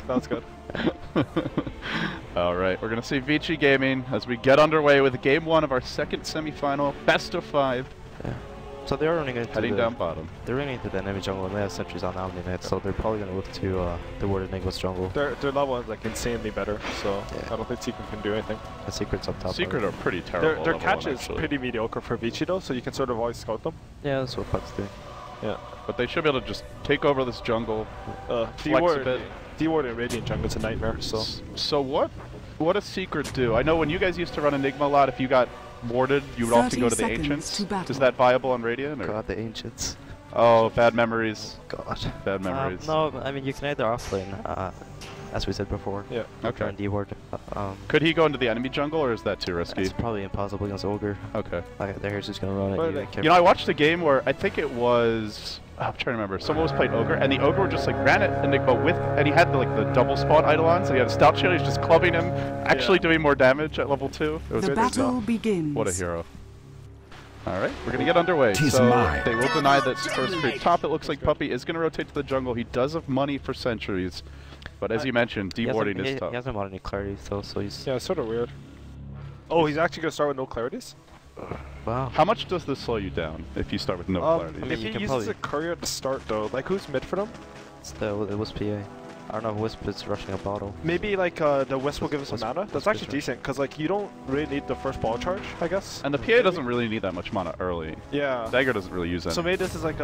That was good. All right, we're gonna see Vici Gaming as we get underway with game 1 of our second semifinal, best of 5. Yeah. So they're running into heading down bottom. They're running into the enemy jungle and they have sentries on Anti-Mage, so they're probably gonna look to the Ward Enigma's jungle. Their level is like insanely better, so yeah. I don't think Secret can do anything. The Secret's up top. Secret are pretty terrible. Their catch is pretty mediocre for Vici though, so you can sort of always scout them. Yeah, that's what Puck's doing. Yeah. But they should be able to just take over this jungle, flex a bit. D-Ward and Radiant jungle's a nightmare, so... So what does Secret do? I know when you guys used to run Enigma a lot, if you got warded, you would often go to the Ancients. Is that viable on Radiant? Or? God, the Ancients. Oh, bad memories. God. Bad memories. No, I mean, you can either offlane, as we said before. Yeah. Okay. And D-Ward. Could he go into the enemy jungle, or is that too risky? It's probably impossible against Ogre. Okay. They're just gonna run it. You know, I watched a game where I think it was... I'm trying to remember. Someone was playing Ogre, and the Ogre just like ran at Enigma with, and he had the double spawn Eidolon, so he had a stout shield, he's just clubbing him, actually doing more damage at level 2. It was the battle begins. What a hero. Alright, we're gonna get underway. So they will deny that first creep top. It looks like Puppy is gonna rotate to the jungle. He does have money for sentries, but as you mentioned, deboarding is tough. He hasn't bought any clarity though, so he's... Yeah, it's sort of weird. Oh, he's actually gonna start with no clarities? Wow. How much does this slow you down if you start with no clarity? I mean, if he uses a courier at the start though, like who's mid for them? It's the Wisp PA. I don't know if Wisp is rushing a bottle. Maybe like the Wisp will give us some mana. That's actually decent, because like you don't really need the first ball charge, I guess. And the PA doesn't really need that much mana early. Yeah. Dagger doesn't really use that. So maybe this is like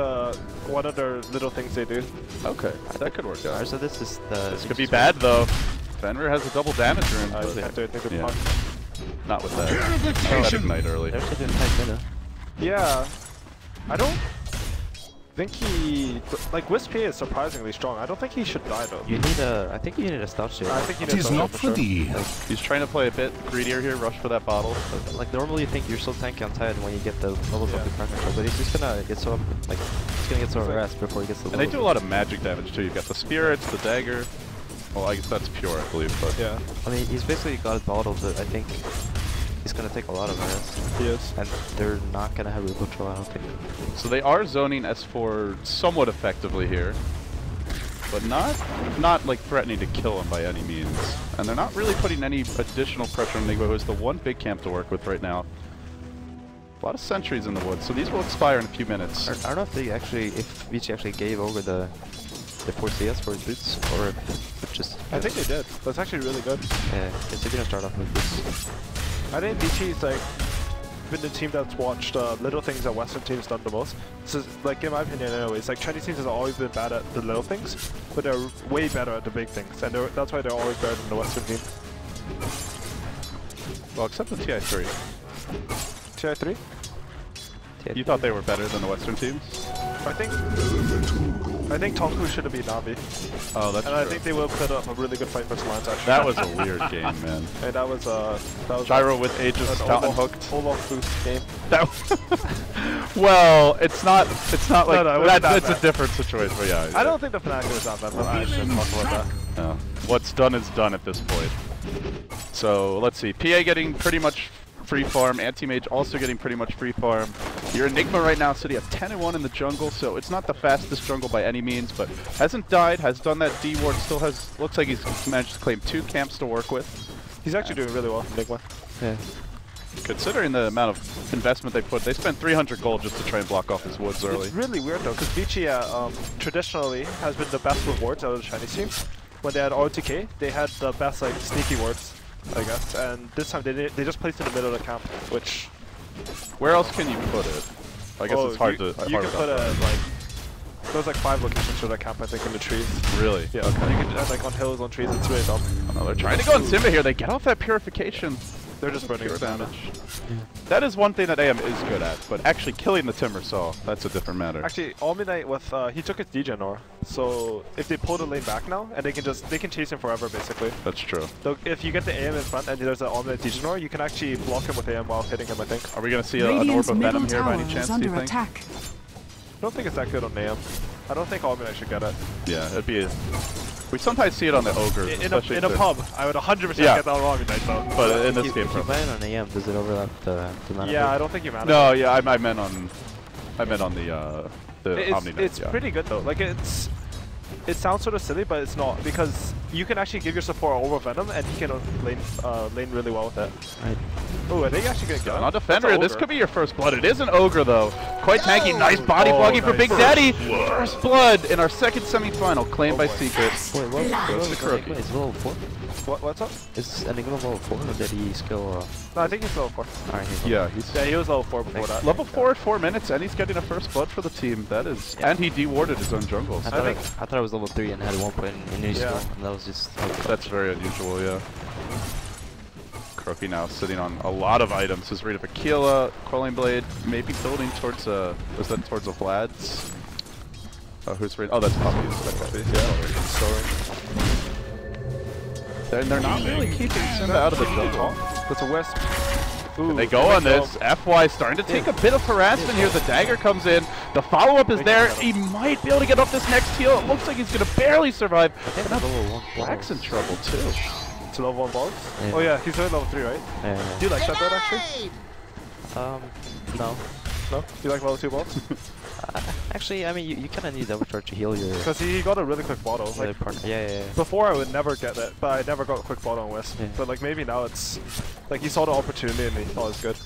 one of their little things they do. Okay, that could work out. Alright, so this is the... This could be bad though. Fenrir has a double damager in. Yeah. Not with that. That ignite early. They're actually doing tight meta. Yeah. I don't think he... Like, Wisp PA is surprisingly strong. I don't think he should die, though. You need a... I think you need a stout shield. I think you need a stout shield for sure. He's trying to play a bit greedier here, rush for that bottle. Like, normally you think you're so tanky on Titan when you get the levels up the crack control, but he's just gonna get so... Like, he's gonna get so harassed before he gets the... And they do a lot of magic damage, too. You've got the spirits, the dagger. Well, I guess that's pure, I believe, but... Yeah. I mean, he's basically got his bottle, but I think... He's gonna take a lot of harass. He is. And they're not gonna have root control, I don't think. So they are zoning S4 somewhat effectively here. But not like threatening to kill him by any means. And they're not really putting any additional pressure on Enigma, who is the one big camp to work with right now. A lot of sentries in the woods, so these will expire in a few minutes. I don't know if they actually, if Vici actually gave over the 4 CS for his boots, or if just... I think they did. That's actually really good. Yeah, if they're gonna start off with boots. I think Vici's like been the team that's watched little things that Western teams done the most. This is like, in my opinion anyways, like Chinese teams have always been bad at the little things, but they're way better at the big things, and that's why they're always better than the Western team. Well, except the TI3. TI3? You thought they were better than the Western teams? I think Tonku should have been Navi. Oh, that's true. I think they will put up a really good fight versus Lions, actually. That was a weird game, man. Hey, that was Gyro with Aegis Fountain hooked. Olaf boost game. Well, it's not like it's a different situation, but yeah. I don't think the Fnatic is that bad, but I shouldn't talk about that. No. What's done is done at this point. So let's see. PA getting pretty much free farm. Anti-Mage also getting pretty much free farm. Your Enigma right now sitting at 10-1 in the jungle, so it's not the fastest jungle by any means, but hasn't died, has done that D-ward, still has, looks like he's managed to claim 2 camps to work with. He's actually doing really well, Enigma. Yeah. Considering the amount of investment they put, they spent 300 gold just to try and block off his woods early. It's really weird though, because Vici traditionally has been the best with wards out of the Chinese team. When they had RTK, they had the best like sneaky wards, I guess, and this time they just placed it in the middle of the camp, which... Where else can you put it? I guess it's hard to... You can put it like... There's like 5 locations for that camp, I think, in the trees. Really? Yeah, okay. You can like on hills, on trees, it's really dumb. Oh, they're trying to go on Simba here, they get off that purification. They're just burning pure damage. Yeah. That is one thing that AM is good at, but actually killing the Timber Saw, that's a different matter. Actually, Omni with he took his degen ore, so if they pull the lane back now, and they can chase him forever basically. That's true. So if you get the AM in front and there's an Omni degen ore, you can actually block him with AM while hitting him, I think. Are we gonna see an orb of venom here by any chance, do you think? Attack. I don't think it's that good on AM. I don't think Omni should get it. Yeah, it'd be we sometimes see it on the ogres, in a pub. I would 100% get that on Omni though. But in this game, if you ban on AM, does it overlap the mana? Yeah, I don't think you mana. No, yeah, I meant on the Omni Knight. It's pretty good though. Like it sounds sort of silly, but it's not, because you can actually give your support over Venom, and he can lane really well with it. Right. Oh, are they actually gonna On go? Defender, this could be your first blood. It is an Ogre though. Quite tanky, nice body blocking for Big Daddy. First blood in our second semifinal, claimed by Secret. Wait, what? Goes to Crookie. Is level 4? What's up? Is Enigma level 4 or did he skill? No, I think he's level 4. Alright, Yeah, he was level 4 before that. level 4 at 4 minutes, and he's getting a first blood for the team. That is, and he de-warded his own jungle. I So thought it was level 3 and had 1 point in his skill, and that was just. that's very unusual, yeah. Crookie now sitting on a lot of items. His rate of Aquila, Quelling Blade, maybe building towards a. Was that towards a Vlad's? Oh, who's rate? Oh, that's Poppy's. That's Poppy's. Yeah. And they're not really keeping Simba out of the jungle. That's a Wisp. Ooh, They go on this. FY starting to take a bit of harassment here. The dagger comes in. The follow-up is there. He might be able to get off this next heal. It looks like he's going to barely survive. And now Black's in trouble too. It's level 1 balls? Yeah. Oh yeah, he's only level 3, right? Yeah. Do you like that build actually? No. No? Do you like level 2 balls? Actually, I mean, you kind of need double charge to heal your. Because he got a really quick bottle. Like, partner. Yeah. before I would never get that, but I never got a quick bottle on Wisp. Yeah. But like maybe now it's like he saw the opportunity and he thought it was good.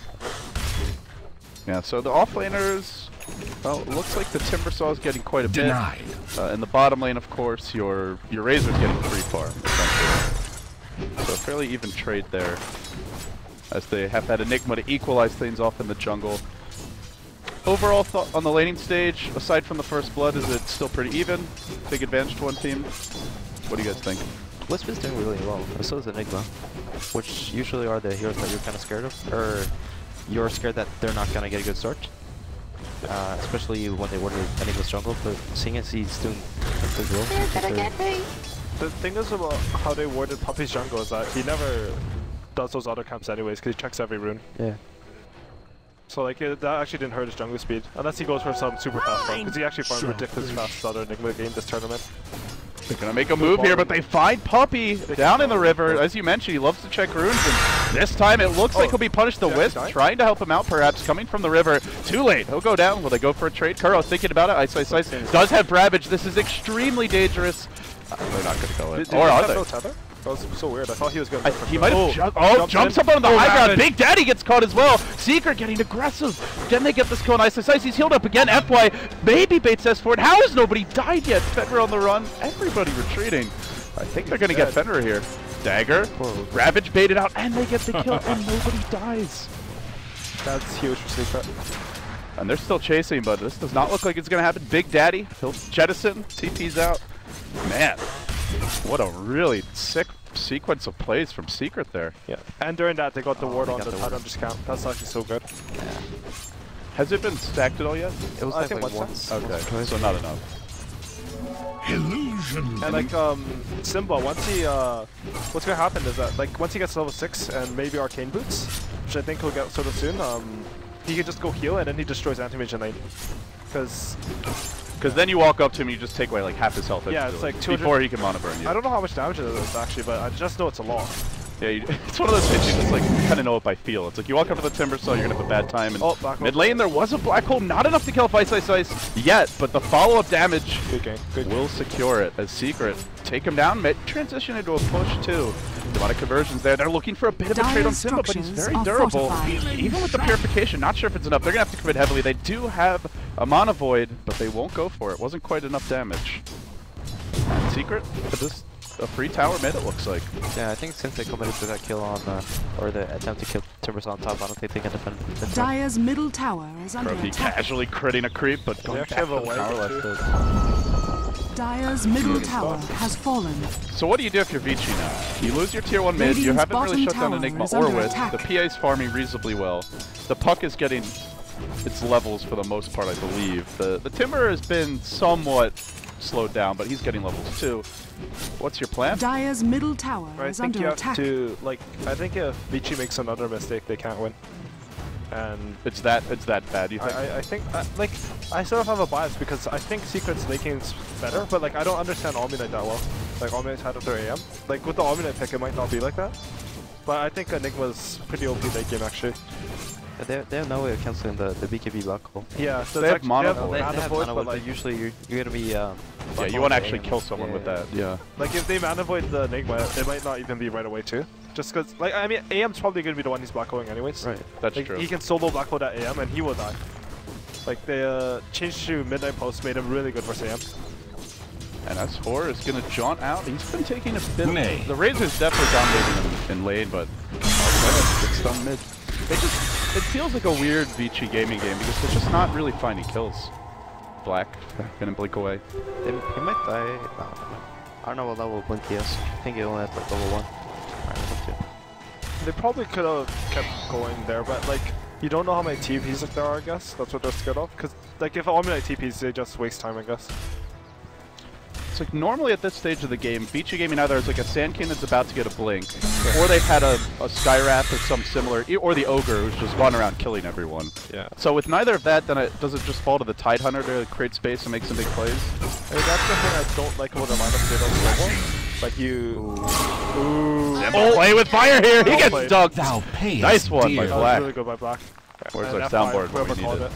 Yeah, so the offlaners, well, it looks like the Timbersaw is getting quite a bit. In the bottom lane, of course, your Razor's getting free farm, essentially. So a fairly even trade there, as they have that Enigma to equalize things off in the jungle. Overall thought on the laning stage, aside from the first blood, is it still pretty even? Big advantage to one team? What do you guys think? Wisp is doing really well. So is Enigma, which usually are the heroes that you're kind of scared of, or you're scared that they're not gonna get a good start. Especially when they order Enigma's jungle, but seeing as he's doing pretty well. The thing is about how they warded Puppy's jungle is that he never does those other camps anyways because he checks every rune. Yeah. So like that actually didn't hurt his jungle speed, unless he goes for some super fast farm, because he actually farmed ridiculously fast as other Enigma game this tournament. They're gonna make a move here, but they find Puppy down in the river. As you mentioned, he loves to check runes, and this time it looks like he'll be punished. The Wisp trying to help him out, perhaps, coming from the river. Too late. He'll go down. Will they go for a trade? Kuro thinking about it. Ice. Does have Ravage. This is extremely dangerous. They're not gonna go in. Did Or are he they? have no tether? That was so weird. I thought he was going to go for He sure. might have jumps up on the high ground. Big Daddy gets caught as well. Secret getting aggressive. Can they get this kill on Ice? He's healed up again. FY maybe baits S forward. How has nobody died yet? Fenrir on the run. Everybody retreating. I think they're going to get Fenrir here. Dagger. Ravage baited out, and they get the kill, and nobody dies. That's huge for Secret. And they're still chasing, but this does not look like it's going to happen. Big Daddy, he'll jettison. TP's out. Man, what a really sick sequence of plays from Secret there. Yeah, and during that they got the ward on the Titan discount. That's actually so good. Yeah. Has it been stacked at all yet? It was I like, think once. Okay, so not enough. Illusion. And like Simba, once he what's gonna happen is that like once he gets level 6 and maybe Arcane Boots, which I think he'll get sort of soon, he can just go heal and then he destroys Anti-Mage in lane. Because then you walk up to him and you just take away like half his health. Yeah, it's like 200 before he can mana burn you. I don't know how much damage it is actually, but I just know it's a lot. Yeah, it's one of those hits you just like kind of know it by feel. It's like you walk up to the Timbersaw, you're gonna have a bad time. And mid lane there was a black hole, not enough to kill Ice yet, but the follow-up damage will secure it as Secret take him down. Transition into a push too. A lot of conversions there. They're looking for a bit of a trade on Simba, but he's very durable. Even with the purification, not sure if it's enough. They're gonna have to commit heavily. They do have a mana void, but they won't go for it. Wasn't quite enough damage. Secret, but this a free tower mid, it looks like. Yeah, I think since they committed to that kill on, or the attempt to kill Timbersaw on top, I don't think they can defend. Dire's middle tower is under He attack. casually critting a creep, but going back to the power left. Dire's middle tower has fallen. So what do you do if you're Vici now? You lose your tier 1 mid, you haven't really shut down Enigma or Wisp. The PA's farming reasonably well. The Puck is getting its levels for the most part, I believe. The Timber has been somewhat slowed down, but he's getting levels too. What's your plan? Dire's middle tower is under attack. I think if Vici makes another mistake, they can't win. And it's that bad, you think? I think like I sort of have a bias because I think Secret's late game's better, but like I don't understand Omnite that well. Like Omnite's had at 3 AM. Like with the Omnite pick, it might not be like that. But I think Enigma's pretty OP late game actually. They have no way of canceling the BKB black hole. Yeah, so they have mono They have mana mana void, void, but like, usually you're gonna be yeah, you want to actually kill someone with that. Yeah. like if they mana void the Enigma, it might not even be right away too. Just because, like, I mean, AM's probably gonna be the one he's black holing anyways. right. That's Like, true. he can solo black hole that AM and he will die. Like they changed to Midnight Post, made him really good versus AM. And S4 is going to jaunt out. He's been taking a bit. The Razor's definitely dominating him in lane, but it's done mid. It feels like a weird Vici Gaming game because they're just not really finding kills. Black gonna blink away. He might die. No. I don't know what level Blink he is. I think he only has like level 1. Or level 2. They probably could have kept going there, but like you don't know how many TPs like there are. I guess that's what they're scared of. Because like if all like TPs, they just waste time. I guess. It's like normally at this stage of the game, Vici Gaming either has like a Sand King that's about to get a blink, or they've had a Skywrath or some similar, or the Ogre who's just gone around killing everyone. Yeah. So with neither of that, then does it just fall to the Tidehunter to create space and make some big plays? I mean, that's the thing I don't like about the lineup they don't global. Like you... Ooh. Play with fire here! He Well gets played. dunked! Thou payest nice one by dear. That was Black. really good by Black. Where's And our F5, soundboard when whoever we called need it.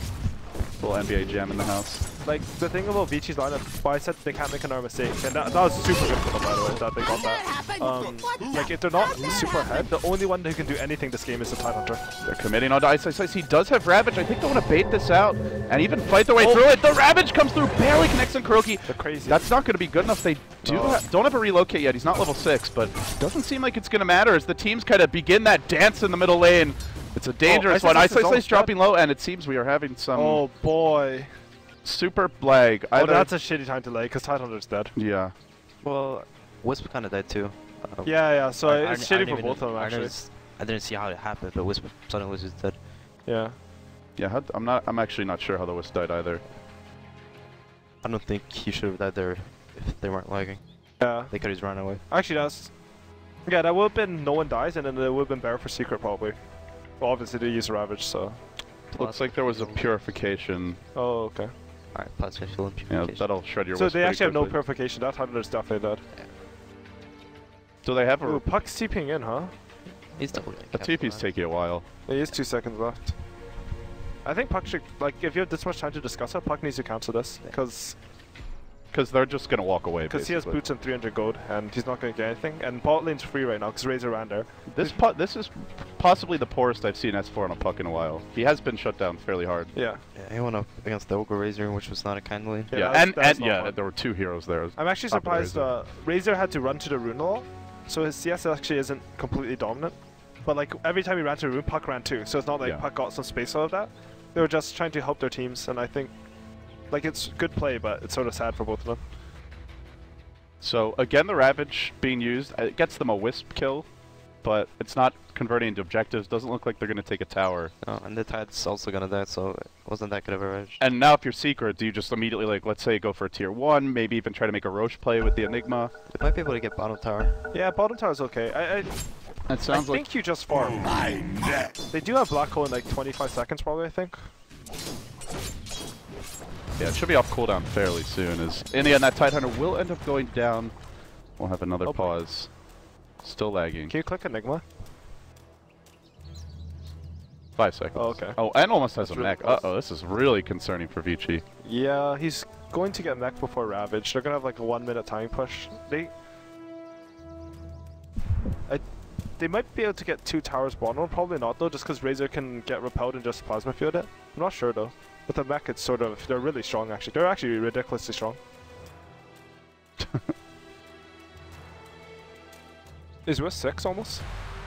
Little NBA jam in the house. Like, the thing about Vici's lineup, why I said they can't make another mistake, and that was super good for them, by the way, that they got that. Like, if they're not super ahead, the only one who can do anything this game is the Tidehunter. They're committing on Ice Ice Ice. He does have Ravage. I think they want to bait this out and even fight their way through it. The Ravage comes through, barely connects on Kuroki. They're crazy. That's not going to be good enough. They don't have a relocate yet. He's not level 6, but doesn't seem like it's going to matter as the teams kind of begin that dance in the middle lane. It's a dangerous one. Ice Ice Ice dropping low, and it seems we are having some... Oh, boy. Super lag. Oh, that's a shitty time to lay, because Tidehunter's dead. Yeah. Well, Wisp kind of died too. Yeah, so it's shitty for even- both of them, actually. I didn't see how it happened, but Wisp suddenly was just dead. Yeah. Yeah, I'm actually not sure how the Wisp died either. I don't think he should have died there if they weren't lagging. Yeah. They could have just run away. Actually, that's... Yeah, that would have been no one dies, and then it would have been better for Secret, probably. Well, obviously, they use Ravage, so... Looks like there was a purification. Oh, okay. Alright, Plasma Fuel and Yeah, Purification. that'll shred your So Wisp they pretty actually have no quickly. purification. That Tidehunter's definitely dead. Do they have Ooh, a... Puck's TPing in, huh? He's double A TP's taking a while. There is 2 seconds left. I think Puck should, like, if you have this much time to discuss it, Puck needs to cancel this, because Because they're just going to walk away, he has boots and 300 gold, and he's not going to get anything. And bot lane's free right now, because Razor ran there. This is possibly the poorest I've seen S4 on a puck in a while. He has been shut down fairly hard. Yeah. Yeah, he went up against the Ogre Razor, which was not a kind lane. Yeah, Yeah, that's not yeah, fun. there were 2 heroes there. I'm actually Top of the surprised Razor had to run to the rune a lot, so his CS actually isn't completely dominant. But like every time he ran to the rune, Puck ran too, so it's not like Puck got some space out of that. They were just trying to help their teams, and I think like it's good play, but it's sort of sad for both of them. So again, the Ravage being used, it gets them a Wisp kill, but it's not converting into objectives. Doesn't look like they're going to take a tower. Oh, and the Tide's also gonna die, so it wasn't that good of a edge. And now if you're Secret, do you just immediately, like, let's say go for a tier 1, maybe even try to make a Roche play with the Enigma? They might be able to get bottom tower. Yeah, bottom tower's okay. That I sounds like... think you just farm. They do have black hole in like 25 seconds probably, I think. Yeah, it should be off cooldown fairly soon. As in the end, that Tidehunter will end up going down. We'll have another pause. Still lagging. Can you click Enigma? 5 seconds. Oh, okay. Oh, and almost has That's a really mech. close. Uh-oh, this is really concerning for Vici. Yeah, he's going to get mech before Ravage. They're gonna have like a 1 minute time push. They might be able to get 2 towers bottom, probably not though, just because Razor can get repelled and just plasma field it. I'm not sure though. With the mech, it's sort of, they're really strong actually. They're actually ridiculously strong. Is Wisp 6 almost?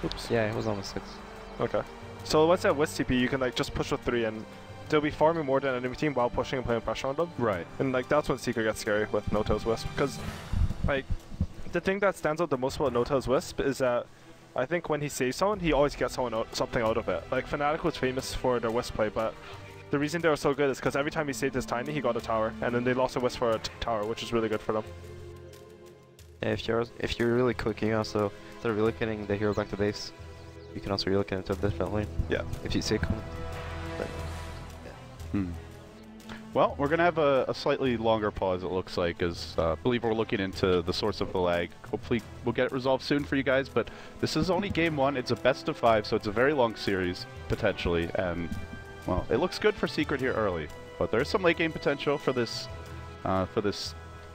Oops. Yeah, it was almost 6. Okay. So once at Wisp TP, you can like just push with 3 and they'll be farming more than enemy team while pushing and putting pressure on them. Right. And like that's when Seeker gets scary with No-Tail's Wisp, because like the thing that stands out the most about No-Tail's Wisp is that I think when he saves someone, he always gets something out of it. Like Fnatic was famous for their Wisp play, but the reason they were so good is because every time he saved his Tiny, he got a tower, and then they lost a Wisp for a tower, which is really good for them. Yeah, if you're really quick, you can also, instead of relocating the hero back to base, you can also relocate into a different lane. Yeah. If you say cool. But, Well, we're going to have a slightly longer pause, it looks like, as I believe we're looking into the source of the lag. Hopefully we'll get it resolved soon for you guys, but this is only game 1. It's a best of 5, so it's a very long series, potentially, and, well, it looks good for Secret here early. But there's some late game potential for this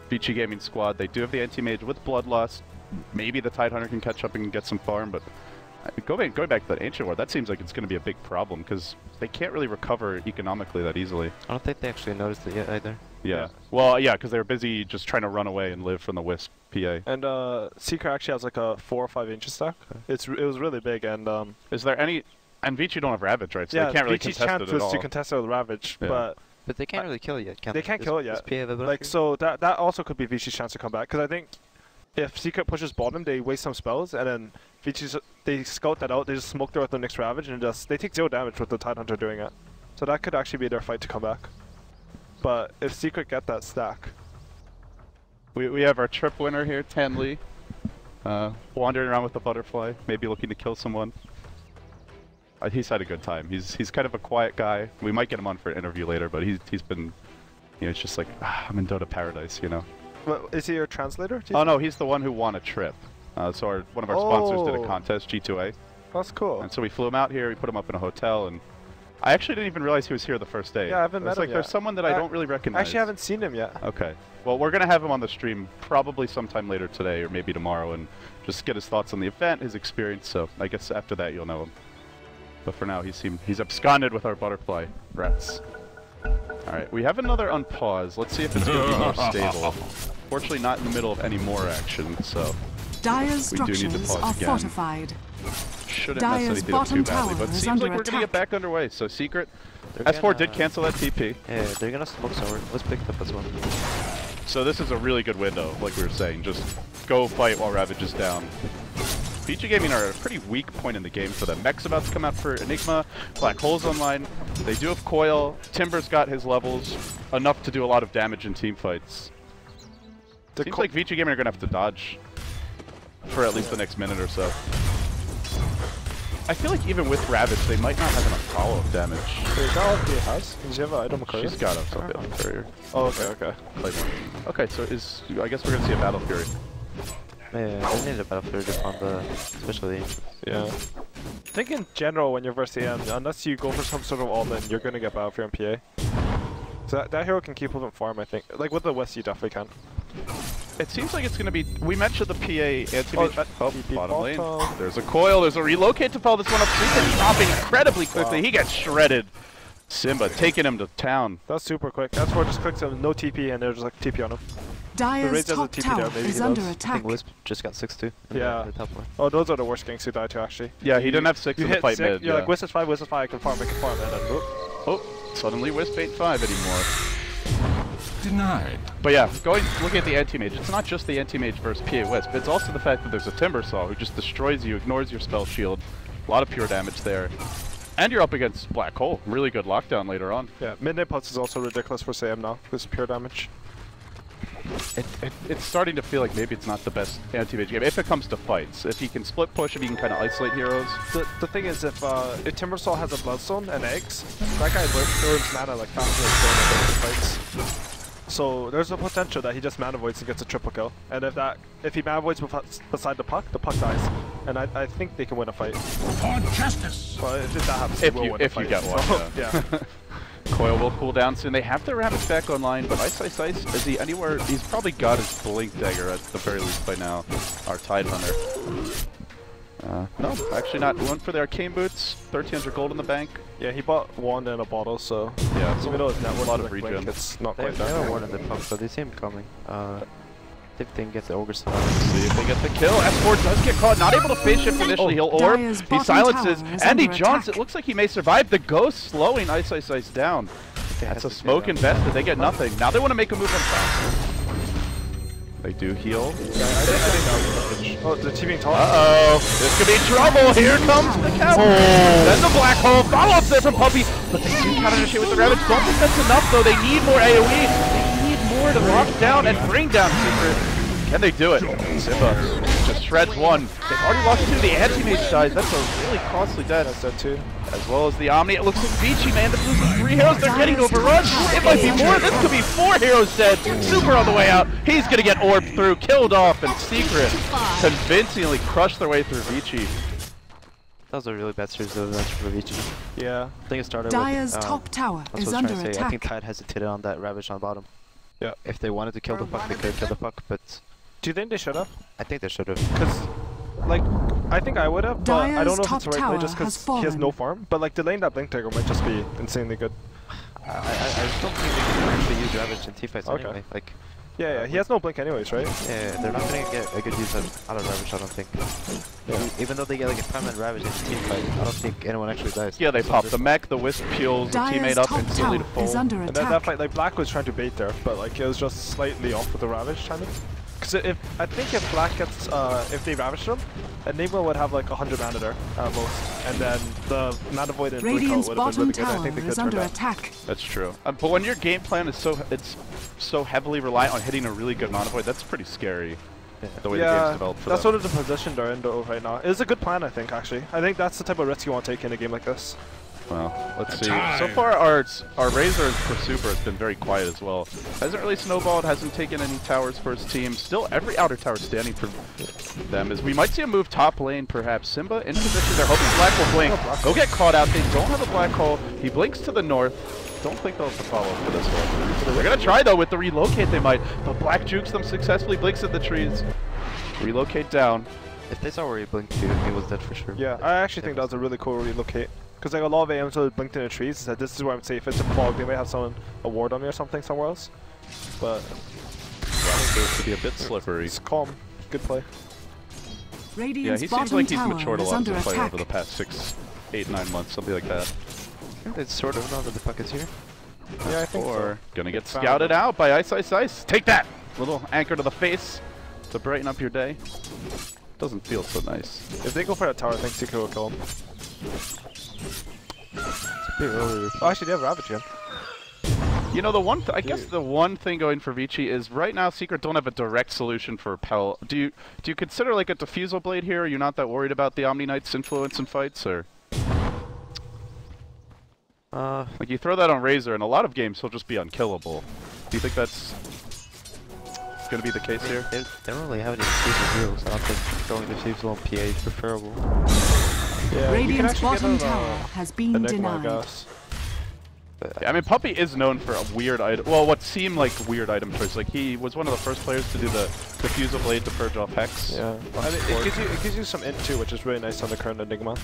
Vici Gaming squad. They do have the Anti-Mage with Bloodlust. Maybe the Tidehunter can catch up and get some farm, but going back to that Ancient War, that seems like it's going to be a big problem, because they can't really recover economically that easily. I don't think they actually noticed it yet either. Yeah. Well, yeah, because they were busy just trying to run away and live from the Wisp PA. And Secret actually has like a 4 or 5 inch stack. It was really big, and is there any... And Vici don't have Ravage, right? So yeah, they can't really Vici's contest it at all. to contest it with Ravage, Yeah. but they can't really kill it yet, can they can't kill it yet. Like, so that also could be Vici's chance to come back, because I think if Secret pushes bottom, they waste some spells, and then they scout that out, they just smoke there with the next Ravage, and they take 0 damage with the Tidehunter doing it. So that could actually be their fight to come back. But if Secret get that stack... We have our trip winner here, Tanley, wandering around with the butterfly, maybe looking to kill someone. He's had a good time. He's kind of a quiet guy. We might get him on for an interview later, but he's been, you know, it's just like, I'm in Dota paradise, you know. Well, is he your translator? Oh no, he's the one who won a trip. So one of our sponsors did a contest, G2A. That's cool. And so we flew him out here, we put him up in a hotel, and I actually didn't even realize he was here the first day. Yeah, I haven't met him yet. There's someone that I don't really recognize. I actually haven't seen him yet. Okay. Well, we're going to have him on the stream probably sometime later today or maybe tomorrow, and just get his thoughts on the event, his experience, so I guess after that you'll know him. But for now, he's absconded with our butterfly rats. Alright, we have another unpause. Let's see if it's going to be more stable. Fortunately, not in the middle of any more action, so Dire's we do need to structures pause are again. fortified. Shouldn't Dire's mess anything up too bottom badly, tower but is seems under like we're going to get attack. back underway. So Secret, They're S4 did cancel that TP. Yeah, they're gonna smoke somewhere. Let's pick it up as well. So this is a really good window, like we were saying. Just go fight while Ravage is down. Vici Gaming are at a pretty weak point in the game for them. Mech's about to come out for Enigma, Black Hole's online. They do have Coil. Timber's got his levels, enough to do a lot of damage in team fights. Seems like Vici Gaming are going to have to dodge for at least the next minute or so. I feel like even with Ravage, they might not have enough follow-up damage. Is that all he has? Does he have an item courier? She's got a courier. Oh, okay. Okay, so I guess we're going to see a Battle Fury. Yeah, they need a Battle Fury to on the, especially. Yeah. I think in general, when you're versus AM, unless you go for some sort of all-in, you're going to get Battle Fury and PA. So that hero can keep moving farm, I think. Like with the West, you definitely can. It seems like it's going to be... We mentioned the PA Anti-Mage... Bottom lane. Bottom. There's a Coil, there's a relocate to follow this one up. Secret dropping incredibly quickly. He gets shredded. Simba taking him to town. That's super quick. That's where it just clicks him, no TP, and they're just like TP on him. Dire's top tower is under I attack. think Wisp just got 6-2. Yeah. Oh, those are the worst ganks who die to, actually. Yeah, he didn't have 6 in the fight mid. You're like, Wisp is 5, I can farm, and then whoop. Oh, suddenly Wisp ain't 5 anymore. Denied. But yeah, looking at the Anti-Mage, it's not just the Anti-Mage versus PA Wisp, it's also the fact that there's a Timbersaw who just destroys you, ignores your spell shield. A lot of pure damage there. And you're up against Black Hole. Really good lockdown later on. Yeah, Midnight Pulse is also ridiculous for Sam now. This pure damage. It's starting to feel like maybe it's not the best Anti-Mage game if it comes to fights. If he can split push, if he can kind of isolate heroes. The thing is, if Timbersaw has a Bloodstone and eggs, that guy learns mana like faster than fights. So there's a potential that he just mana voids and gets a triple kill. And if he mana voids beside the puck dies. And I think they can win a fight. For justice. But if that happens, they will win a fight. If you get one, so, yeah. Coil will cool down soon. They have their Ravage back online, but Ice, is he anywhere? He's probably got his Blink Dagger at the very least by now. Our Tidehunter. No, actually not. We went for the Arcane Boots. 1,300 gold in the bank. Yeah, he bought one in a bottle, so yeah, even though it's not a lot of Blink, regen. it's not They quite have that. one in the pump, so they see him coming. If they can get the Ogre stuff. See if they get the kill. S4 does get caught, not able to phase shift initially. He'll orb, he silences, and he jaunts. It looks like he may survive. The Ghost slowing Ice down. That's a smoke invested. They get nothing. Now they want to make a move on top. They do heal. Oh, the teaming tall. Uh-oh. This could be trouble. Here comes the counter. Then the Black Hole. Follow-up there from Puppy. But they do counter-initiate with the Ravage. Don't think that's enough, though. They need more AoE. They need more to lock down and bring down Secret. Can they do it? Simba just just shreds one. They've already lost two. The Anti-Mage dies. That's a really costly death. That's dead too. As well as the Omni. It looks like Vici, man, they're losing 3 heroes. They're getting overrun. It might be more. This could be 4 heroes dead. Super on the way out. He's going to get orbed through, killed off, and Secret convincingly crushed their way through Vici. That was a really bad series of events for Vici. Yeah. I think it started Dire's with, top tower that's is what I was under trying to say. I think attack. Tide hesitated on that Ravage on bottom. Yeah. If they wanted to kill the puck, they could kill the puck, but Do you think they should have? I think they should have. Because, like, I think I would have, but I don't know if it's the right play just because Dire's he has no top farm. But, like, delaying that Blink Dagger might just be insanely good. I just don't think they can actually use Ravage in teamfights anyway. Like, Yeah, he has no Blink anyways, right? yeah, they're not going to get a good use out of Ravage, I don't think. Even though they get like a permanent Ravage in a teamfight, I don't think anyone actually dies. Yeah, they pop the mech, the Wisp peels the Dire's teammate up top instantly to tower full. is under And attack. that fight, like, Black was trying to bait there, but, like, it was just slightly off with the Ravage timing. Because I think if Black gets, if they Ravage them, Enigma would have, like, 100 mana there at most. And then the Mana Void and Blink Radiant's would have been bottom really good. I tower think they could is turn under that. attack. That's true. But when your game plan is so heavily reliant on hitting a really good Mana Void, that's pretty scary. The way the game's developed for that's them. sort of the position they're in though right now. It's a good plan, I think, actually. I think that's the type of risk you want to take in a game like this. Well, let's see. So far, our Razor for Super has been very quiet as well. Hasn't really snowballed, hasn't taken any towers for his team. Still, every outer tower standing for them. As we might see a move top lane, perhaps. Simba in position. They're hoping Black will blink. They'll get caught out. They don't have a Black hole. He blinks to the north. Don't think they'll have to follow for this one. They're going to try, though, with the relocate they might. But Black jukes them successfully, blinks at the trees. Relocate down. If they saw where he blinked to, he was dead for sure. Yeah, I actually think that was a really cool relocate. Because like a lot of AMs would blinked in the trees and said, this is where I'm safe. If it's a fog, they may have someone a ward on me or something somewhere else. But It could be a bit slippery. it's calm. Good play. Yeah, Radiant's he seems bottom like he's tower matured a is lot under as a player attack. over the past 6, 8, 9 months, something like that. It's sort of know that the puck is here. Yeah, I think Or gonna get Found scouted him. out by Ice Ice Ice. Take that! Little anchor to the face to brighten up your day. Doesn't feel so nice. If they go for that tower, I think Secret will kill him. It's a bit early. Oh, actually, they have Ravage again. You know, I guess the one thing going for Vici is right now Secret don't have a direct solution for Pell. Do you consider like a Diffusal Blade here? Are you not that worried about the Omni Knight's influence in fights, or? Like you throw that on Razor, in a lot of games he'll just be unkillable. Do you think that's going to be the case here? They don't really have any Diffusal heroes. I don't think going Diffusal on PA is preferable. Yeah, Radiant's bottom tower has been Enigma, I denied. guess. Yeah, I mean, Puppey is known for a weird item. Well, what seemed like weird item choice. Like he was one of the first players to do the Diffusal Blade to purge off Hex. Yeah, I mean, it gives you some int too, which is really nice on the current Enigma.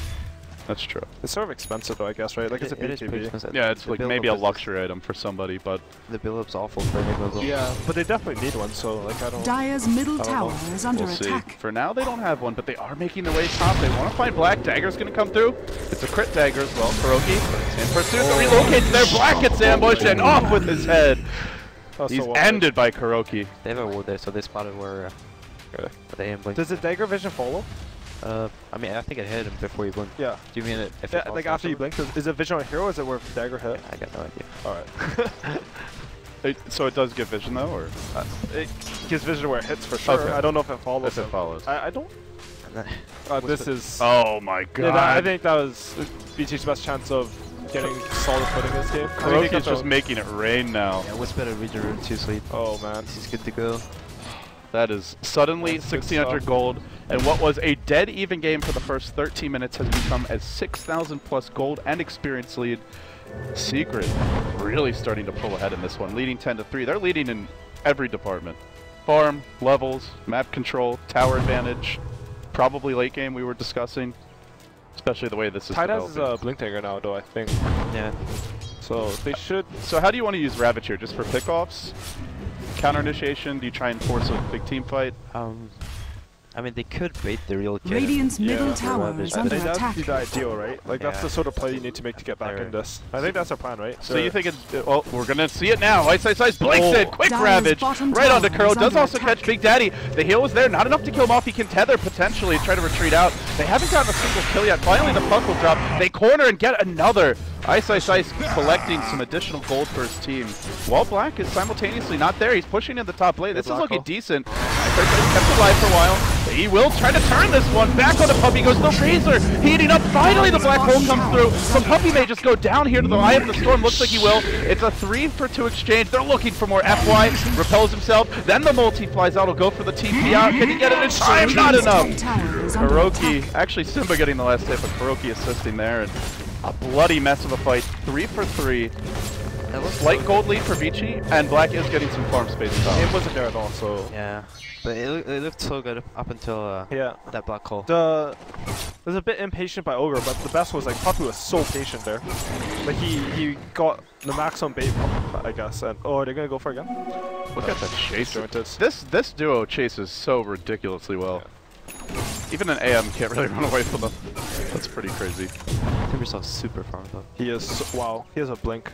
That's true. It's sort of expensive though, I guess, right? Like it's a It is pretty BKB. expensive. Yeah, it's The like build maybe up a is luxury item for somebody, but The build-up's awful for Enigma though. Yeah, but they definitely need one, so like I don't... Dire's middle I don't tower know. is under we'll see. attack. For now, they don't have one, but they are making their way top. They want to find Black. Dagger's going to come through. It's a crit dagger as well. Kuroki in pursuit. Relocates there. Black gets ambushed and off with his head. Oh, so He's well ended by Kuroki. They have a ward there, so they spotted where they aim blink. Does the dagger vision follow? I mean, I think it hit him before you blinked. Yeah. Do you mean it if Yeah, it falls like after you faster? blink, is it vision on a hero or is it where dagger hit? I got no idea. Alright. So it does give vision, though, or? It gives vision where it hits for sure. Okay. I don't know if it follows. If it follows. I don't... And then- this is... Oh my god. Yeah, I think that was BT's best chance of getting solid footing in this game. I mean, they Kuroki's got just the- making it rain now. Yeah, what's better, Region Room 2 sleep? Oh man. He's good to go. That is suddenly That's good 1,600 stuff. gold, and what was a dead even game for the first 13 minutes has become a 6,000 plus gold and experience lead. Secret really starting to pull ahead in this one, leading 10-3. They're leading in every department. Farm, levels, map control, tower advantage, probably late game we were discussing, especially the way this is Tide has developing. a blink dagger now though, I think. Yeah. So they should... So how do you want to use Ravage here? Just for pickoffs? Counter initiation? Do you try and force a big team fight? I mean, they could bait the real kid. Radiant's middle Yeah. tower is I under think that attack. would be the ideal, right? Like that's Yeah. the sort of play you need to make to get back in this. I think that's our plan, right? So you think it's... Well, we're going to see it now. Ice blinks Oh. it. Quick Dire's Ravage. bottom Right onto tower Kuro. is Does under also attack. catch Big Daddy. The heal was there. Not enough to kill him off. He can tether potentially. Try to retreat out. They haven't gotten a single kill yet. Finally, the puck will drop. They corner and get another. Ice collecting some additional gold for his team. While Black is simultaneously not there. He's pushing in the top lane. This is looking decent. kept alive for a while. He will try to turn this one back on the Puppey. Goes the Razor, heating up. Finally, the Black Hole comes through. So Puppey may just go down here to the Eye of the Storm. Looks like he will. It's a 3-for-2 exchange. They're looking for more FY. Repels himself. Then the multi flies out. He'll go for the TP out. Can he get it in time? Not enough. Kuroki, actually Simba getting the last hit, but Kuroki assisting there. And a bloody mess of a fight. 3-for-3. Slight gold lead for Vici, and Black is getting some farm space. It wasn't there at all, so... Yeah, but it looked so good up until that black hole. It was a bit impatient by Ogre, but the best was like Puppey was so patient there. Like he got the maximum bait, I guess, and oh, they're gonna go for it again? Look at the chase. This duo chases so ridiculously well. Yeah. Even an AM can't really run away from them. That's pretty crazy. Timbersaw super farm though. He is, wow, he has a blink.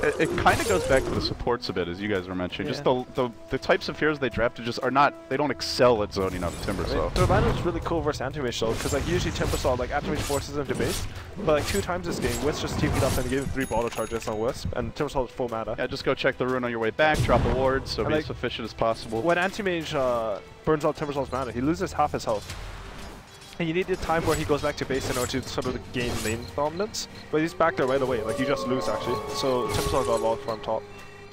It kind of goes back to the supports a bit, as you guys were mentioning. Just the types of heroes they drafted just are not, they don't excel at zoning out Timbersaw. The lineup is really cool versus Anti-Mage though, because like usually Timbersaw, like Anti-Mage forces him to base, but like 2 times this game, Wisp just TP'd up and gave him 3 bottle charges on Wisp, and Timbersaw was full mana. Yeah, just go check the rune on your way back, drop a ward, so be as efficient as possible. When Anti-Mage burns out Timbersaw's mana, he loses half his health. And you need the time where he goes back to base in order to sort of gain lane dominance. But he's back there right away, like you just lose actually. So Timbersaw got a lot of farm top.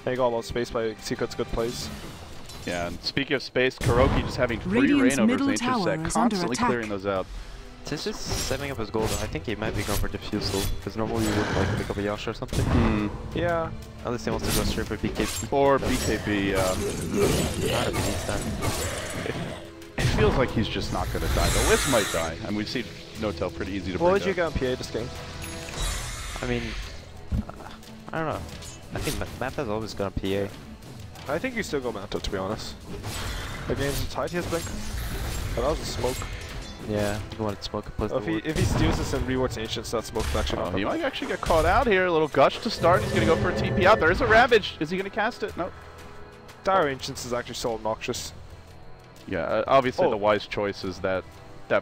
And he got a lot of space by Secret's good plays. Yeah, and speaking of space, Kuroki just having free reign over his ancient set, constantly clearing those out. Since he's setting up his gold, I think he might be going for Diffusal, because normally you would like pick up a Yasha or something. Yeah. Unless he wants to go straight for BKB. Or BKB, Not if he needs that. It feels like he's just not going to die. The Wisp might die, and we've seen No-Tail pretty easy to bring What would you down. get on PA this game? I mean, I don't know. I think Manta's always gone PA. I think you still go Manta, to be honest. The game's tight, he has blink. But that was a smoke. Yeah, you wanted smoke. If he steals this and rewards Ancients, that smoke's actually not he might actually get caught out here. A little gush to start. He's going to go for a TP out. There is a Ravage. Is he going to cast it? No. Dire Ancients is actually so obnoxious. Yeah, obviously the wise choice is that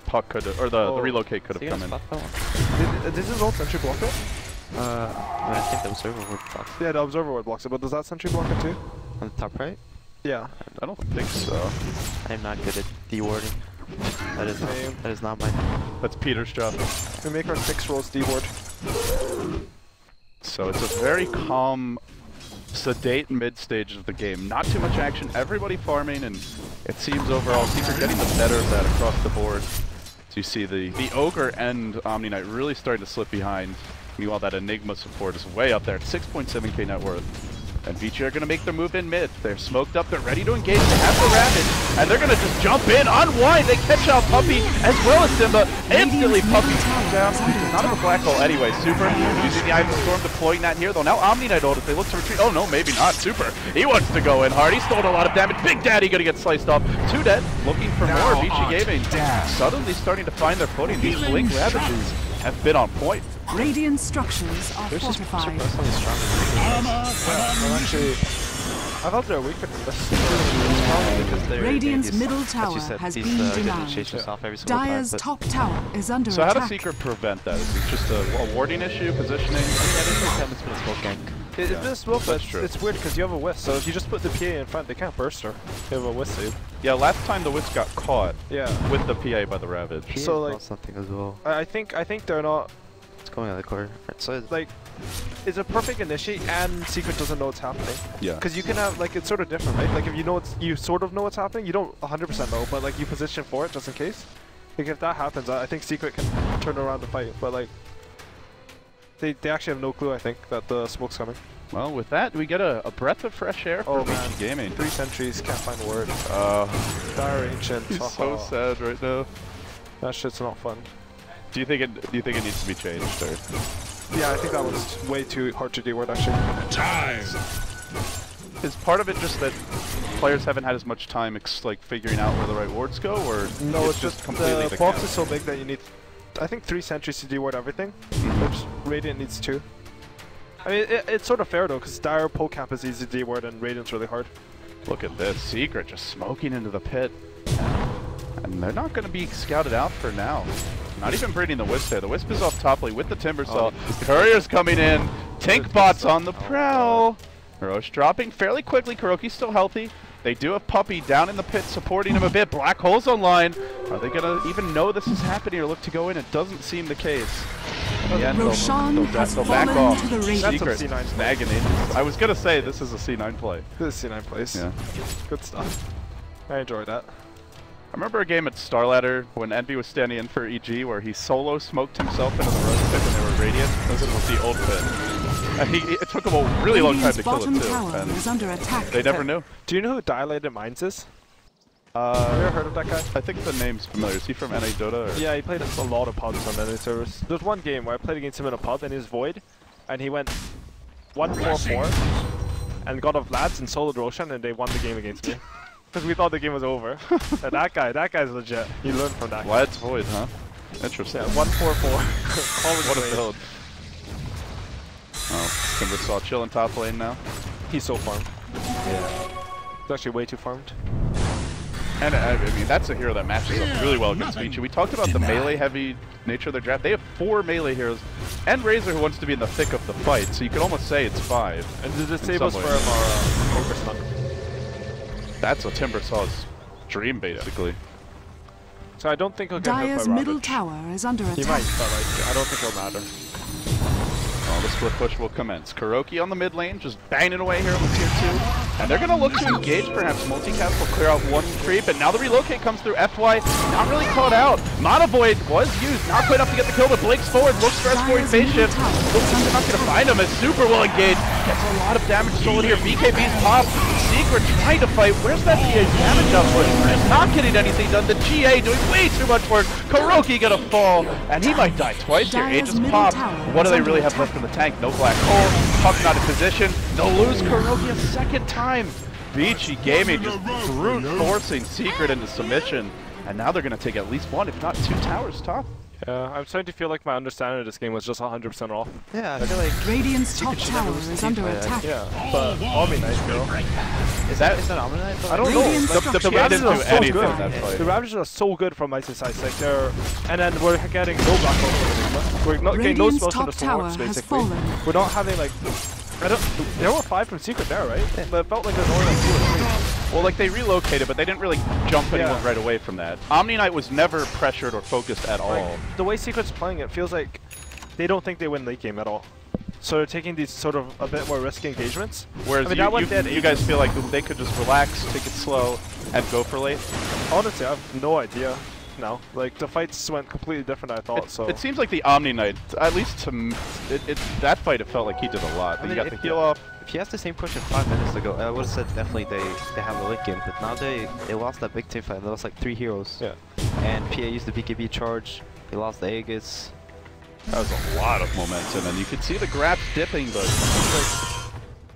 puck could have, or the relocate could have come in. Does his ult sentry block it? I think the Observer would block it. Yeah, the Observer would block it, but does that sentry block it too? On the top right? Yeah. I don't think so. I'm not good at dewarding. That is not my... That's Peter's job. We make our 6 rolls deward. So it's a very calm, sedate mid stage of the game. Not too much action, everybody farming, and it seems overall Secret getting the better of that across the board. So you see the Ogre and Omni Knight really starting to slip behind. Meanwhile, that Enigma support is way up there at 6.7k net worth. And Vici are going to make their move in mid. They're smoked up, they're ready to engage, they have the Ravage, and they're going to just jump in, unwind, they catch out Puppey as well as Simba. Instantly Puppey down, not in the black hole anyway. Super using the Eye of the Storm, deploying that here, though now Omni Knight ult if they look to retreat. Oh no, maybe not. Super, he wants to go in hard, he stole a lot of damage. Big Daddy going to get sliced off. 2 dead, looking for more. Vici Gaming suddenly starting to find their footing. These Blink Ravages have been on point. Radiant structures are fortified. Actually, I thought they were weaker than this. Radiant's middle tower has been denied. Dire's top tower is under attack. So how does Secret prevent that? Is it just a warding issue, positioning? It's been a smoke gank. It's been a smoke, but it's weird because you have a Wisp, so if you just put the PA in front, they can't burst her. They have a Wisp save. Yeah, last time the Wisp got caught with the PA by the Ravage. PA so like something as well. I think they're not. It's going out of the corner. So it's like, it's a perfect initiate and Secret doesn't know what's happening. Yeah. Because you can have, like, it's sort of different, right? Like, if you know you sort of know what's happening, you don't 100% know, but like, you position for it just in case. Like, if that happens, I think Secret can turn around the fight, but like, they actually have no clue, I think, that the smoke's coming. Well, with that, we get a breath of fresh air for Vici Gaming. 3 sentries, can't find a word. Dire Ancient. He's so sad right now. That shit's not fun. Do you think it needs to be changed, or? Yeah, I think that was way too hard to deward actually. Time. Is part of it just that players haven't had as much time like figuring out where the right wards go, or no? It's just completely the box is so big that you need, I think, 3 sentries to deward everything. Radiant needs 2. I mean, it's sort of fair though, because Dire pull camp is easy to deward and Radiant's really hard. Look at this, Secret just smoking into the pit. And they're not going to be scouted out for now. Not even breeding the Wisp there. The Wisp is off top lane with the Timbersaw. Courier's coming in. Tank bots on the prowl. Hirosh dropping fairly quickly. Kuroki's still healthy. They do have Puppey down in the pit supporting him a bit. Black Hole's online. Are they going to even know this is happening or look to go in? It doesn't seem the case. In the end, Roshan has they'll back fallen off. to the Radiant. Secret, snagging Aegis. I was going to say, this is a C9 play. This is C9 plays. Yeah. Good stuff. I enjoyed that. I remember a game at Starladder when Envy was standing in for EG where he solo smoked himself into the rose pit when they were Radiant. This was the old pit. And it took him a really long time to kill it too. And is under attack. they never knew. Do you know who Dilated Minds is? Have you ever heard of that guy? I think the name's familiar. Is he from NA Dota? Or? Yeah, he played a lot of pubs on NA servers. There's one game where I played against him in a pub and he was Void, and he went 1-4-4 and got off Lads and soloed Roshan, and they won the game against me. Because we thought the game was over. And that guy's legit. You learn from that guy. Lads Void, huh? Interesting. Yeah, 1-4-4. Always what a great. build. Oh, Timbersaw chilling top lane now. He's so farmed. Yeah. He's actually way too farmed. And I mean, that's a hero that matches up really well against Vici. We talked about the melee-heavy nature of their draft. They have 4 melee heroes, and Razor who wants to be in the thick of the fight, so you could almost say it's 5. And the disables for him are overstun. That's a Timbersaw's dream, basically. So I don't think he'll get hit Dire's by middle Ravage. tower is under attack. He might, but like, I don't think it'll matter. Oh, the split push will commence. Kuroki on the mid lane, just banging away here with tier 2. And they're going to look to engage, perhaps. Multicast will clear out 1 creep, and now the relocate comes through. FY, not really caught out. Mana Void was used, not quite enough to get the kill, but blinks forward, looks for S4 phase shift. Looks like they're not going to find him, as Super will engage. Gets a lot of damage stolen here. BKB's pop. Secret trying to fight. Where's that GA damage output? Not getting anything done. The GA doing way too much work. Kuroki gonna fall, and he might die twice here. Aegis pop. What do they really have left in the tank? No Black Hole. Puck's not in position. No lose. Kuroki a second time. Vici Gaming just brute forcing Secret into submission. And now they're gonna take at least 1, if not 2 towers top. Yeah, I'm starting to feel like my understanding of this game was just 100% off. Yeah, I feel like Radiant's top tower is under attack. Yeah, but Omni-Knight, girl. is that Omni-Knight? I don't know. The Ravages didn't are do so anything good. in that fight. The Ravages are so good from icy sides. Like and then we're getting no Black Hole from Enigma. We're not getting no Radiant's spells from the top tower swords, has basically. fallen. We're not having like. There were 5 from Secret there, right? Yeah. But it felt like there's only like 2 or 3. Well, like they relocated, but they didn't really jump anyone right away from that. Omni-Knight was never pressured or focused at all. Like, the way Secret's playing, it feels like they don't think they win late game at all. So they're taking these sort of a bit more risky engagements. Whereas I mean, you guys feel like they could just relax, take it slow, and go for late? Honestly, I have no idea. No, like the fights went completely different than I thought. It seems like the Omni-Knight, at least to that fight, it felt like he did a lot. I mean, you got the heal off. If he has the same question 5 minutes ago, I would have said definitely they have a late game, but now they lost that big team fight. They lost like 3 heroes. Yeah. And PA used the BKB charge. They lost the Aegis. That was a lot of momentum, and you could see the grabs dipping, but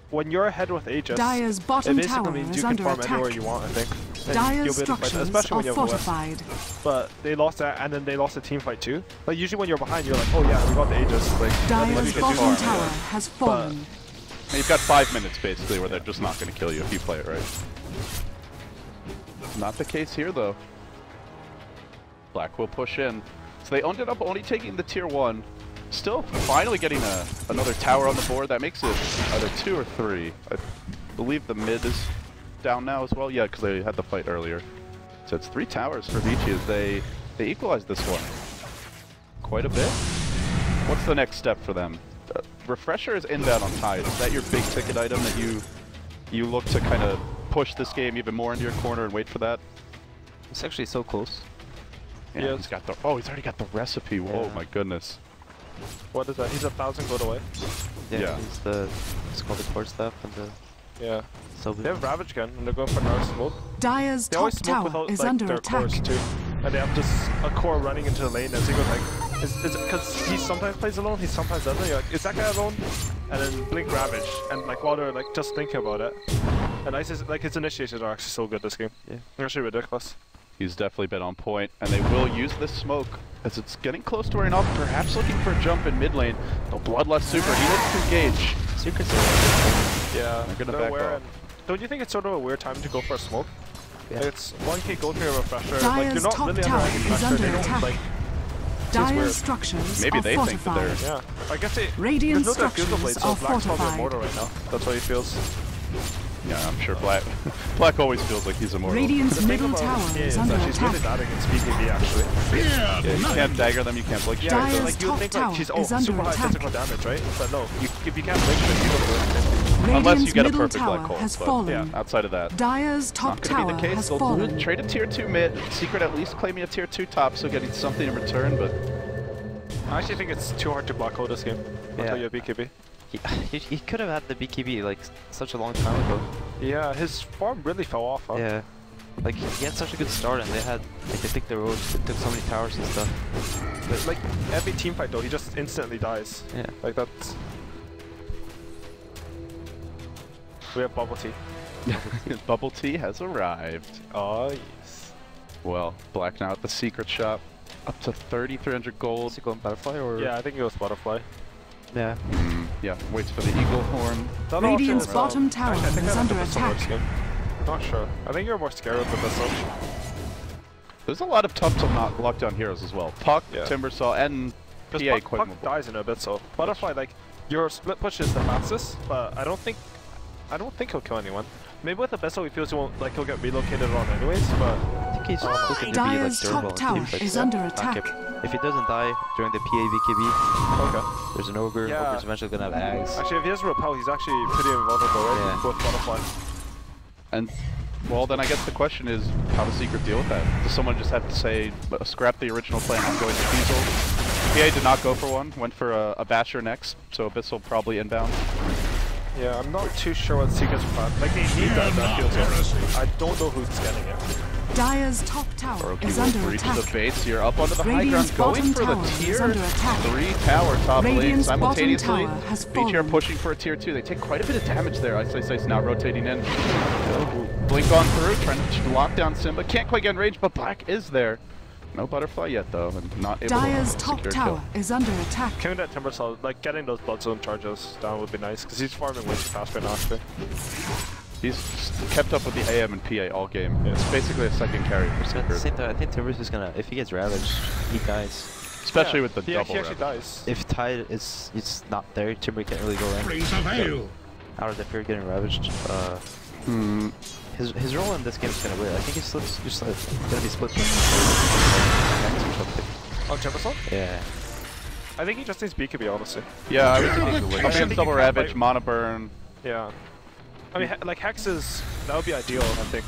when you're ahead with Aegis, Dire's it bottom basically tower means is you can under farm attack. anywhere you want, I think. And Dire's you'll be able to fight, structures especially when are you have a West. fortified. But they lost that, and then they lost a team fight too. Like usually when you're behind, you're like, oh yeah, we got the Aegis. Like Dire's you bottom tower has fallen. and you've got 5 minutes basically where they're just not going to kill you if you play it right. Not the case here though. Black will push in. So they ended up only taking the tier 1. Still finally getting another tower on the board. That makes it either 2 or 3. I believe the mid is down now as well. Yeah, because they had the fight earlier. So it's 3 towers for Vici as they equalized this one quite a bit. What's the next step for them? Refresher is inbound on Tide. Is that your big ticket item that you look to kind of push this game even more into your corner and wait for that? It's actually so close. Yeah, he's got the he's already got the recipe. Whoa, my goodness. What is that? He's 1,000 gold away. Yeah. It's called the core staff and the. Yeah. So they have Ravage gun and they're going for another smoke. Dire's They top always smoke tower without is like under their attack. cores too. And they have just a core running into the lane as he goes like, is it because he sometimes plays alone, he sometimes doesn't. You're like, is that guy alone? And then blink Ravage and like while they're like just thinking about it. And like his initiations are actually so good this game. Yeah. They're actually ridiculous. He's definitely been on point, and they will use this smoke as it's getting close to wearing off, perhaps looking for a jump in mid lane. The Bloodlust Super, he looks to engage. Secret's Yeah, they're gonna back off. Don't you think it's sort of a weird time to go for a smoke? Yeah. Like it's 1k gold for your refresher. Like Dire's you're not top really tower under any is pressure. under They don't attack. like. Dire's weird. structures Maybe are they think that fortified. Yeah, I guess it. Radiant there's no structures Blade, so are Black's probably fortified. immortal right now. That's what he feels. Yeah, I'm sure Black Black always feels like he's immortal. Radiant's middle tower is under she's really attack. bad against BKB actually. Yeah, you can't dagger them, you can't blink strike them. Dire's Like you would think top like she's tower is under super high attack. physical damage, right? But no, if you can't blink strike, you don't do anything. Unless Radiant's you get a middle perfect tower black hole. has But fallen. yeah, outside of that. Dire's top Not gonna tower be the case. has They'll fallen. trade a tier 2 mid. Secret at least claiming a tier 2 top, so getting something in return, but I actually think it's too hard to black hole this game until you have BKB. He could have had the BKB like such a long time ago. Yeah, his farm really fell off. Huh? Yeah. Like he had such a good start and they had like I think they took so many towers and stuff. But like every team fight though, he just instantly dies. Yeah. Like that's. We have bubble tea. Bubble tea has arrived. Oh yes. Well, Black now at the secret shop. Up to 3,300 gold. Is he going butterfly or? Yeah, I think it was butterfly. Yeah. Yeah, waits for the eagle horn. The other Radiant's option is, bottom tower actually, I think is I have under the Bissell attack. this game. Not sure. I think you're more scared of the Bissell. There's a lot of tough to lockdown heroes as well. Puck, Yeah. Timbersaw, and PA Puck quite dies in a Bissell. Butterfly, like your split push is the fastest, but I don't think he'll kill anyone. Maybe with the Bissell he feels he won't he'll get relocated on anyways, but I think he's looking to be like Dire's durable top in tower team fights. is under Not attack. kept- If he doesn't die during the PA VKB, okay. there's an ogre. Yeah. Ogre's eventually gonna have Ags. Actually, if he has repel, he's actually pretty invulnerable, right? Yeah. With butterfly. And, well, then I guess the question is, how does Secret deal with that? Does someone just have to say, scrap the original plan and go into Diesel? PA did not go for one, went for a Basher next, so Abyssal probably inbound. Yeah, I'm not too sure what Secret's plan. Like, they need that feels I don't know who's getting it. Dire's top tower Baroki is will under breach attack. the base here, up onto the high Radiant's ground, going bottom for the tower is tier under attack. 3 tower top lane Radiant's bottom simultaneously. tower has Vici are fallen. pushing for a tier 2. They take quite a bit of damage there. Ice now rotating in. Blink on through, trying to lock down Simba. Can't quite get in range, but Black is there. No butterfly yet though, and not able Dire's to top secure a tower kill. is under attack. Killing that Timbersaw, like getting those blood zone charges down would be nice, because he's farming way too fast right now actually. He's kept up with the AM and PA all game. Yeah. It's basically a second carry for At the Secret. same time, I think Timbers is gonna, if he gets ravaged, he dies. Especially with the he double actually rep. dies. If Tide is not there, Timber can't really go in. Brings a veil. Out of the fear getting ravaged. His role in this game is kind of weird. I think he's just like, gonna be split. On Timbersaw? Yeah. I think he just needs BKB, honestly. Yeah, I would think I Come think against he double can ravage, fight- mana burn. Yeah. I mean, like Hex is, that would be ideal, I think.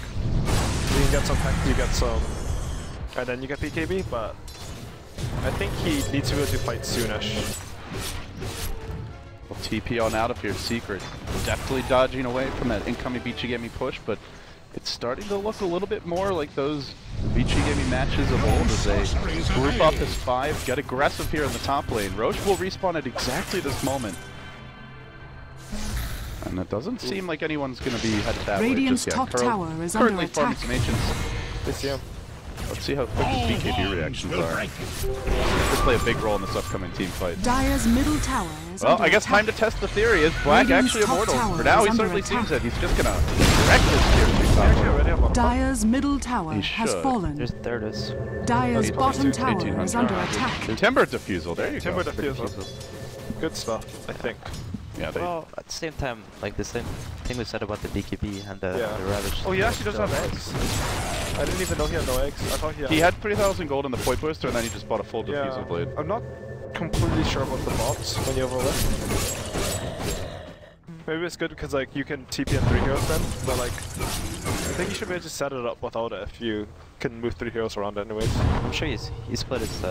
You can get some Hex, you get some, and then you get BKB, but I think he needs to be able to fight soonish. Well, TP on out of here, Secret. Definitely dodging away from that incoming Vici Gaming push, but it's starting to look a little bit more like those Vici Gaming matches of old as they group up as 5, get aggressive here in the top lane. Roche will respawn at exactly this moment. And it doesn't seem like anyone's going to be headed that Radiant's way just yet. top tower is under currently farming attack. some ancients. They see him. Let's see how quick his BKB reactions are. Could play a big role in this upcoming team fight. Dire's middle tower is Well, under I guess attack. time to test the theory. Is Black Radiant's actually top immortal? tower For now, is he under certainly attack. seems it. He's just gonna wreck this tier 2 top Actually, lane. already have a Dire's middle tower He has should. fallen. There it is. Dire's He's bottom 22, tower is 1800. under attack. Timber Diffusal, there you Timber go. Diffusal. Good stuff, I think. Yeah, they, Well, at the same time, like the same thing we said about the BKB and the Ravage. Oh, he actually doesn't have eggs. I didn't even know he had no eggs. I thought he had. he had 3,000 gold in the point booster, and then he just bought a full Yeah. Diffusal blade. I'm not completely sure about the bots when you overlay. Maybe it's good because like you can TP in 3 heroes then, but like I think you should be able to set it up without it if you can move 3 heroes around anyways. I'm sure he split his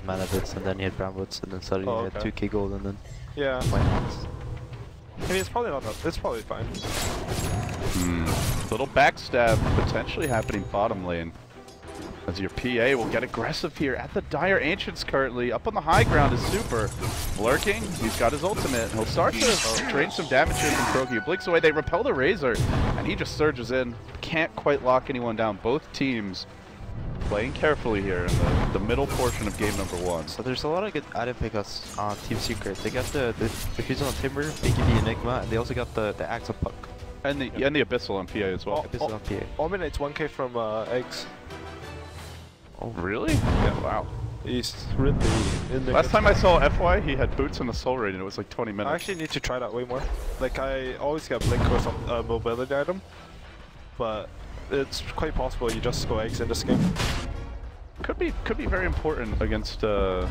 mana bits and then he had brown boots and then suddenly he had okay. 2k gold and then Yeah. white ones. I mean it's probably not it's probably fine. Little backstab potentially happening bottom lane. As your PA will get aggressive here at the Dire Ancients currently. Up on the high ground is Super. Lurking, he's got his ultimate. He'll start to drain some damage here from Kroki. He blinks away, they repel the Razor, and he just surges in. Can't quite lock anyone down. Both teams playing carefully here in the middle portion of game number 1. So there's a lot of good item pickups on Team Secret. They got the Diffusal on Timber, BKB Enigma, and they also got the Axe of Puck. And the Abyssal on PA as well. Abyssal on PA. Alminate's 1k from eggs. Oh, really? Yeah, wow. He's really in the Last time I saw FY, he had boots in the soul raid and it was like 20 minutes. I actually need to try that way more. Like, I always get Blink or some mobility item, but it's quite possible you just go eggs in this game. Could be very important against a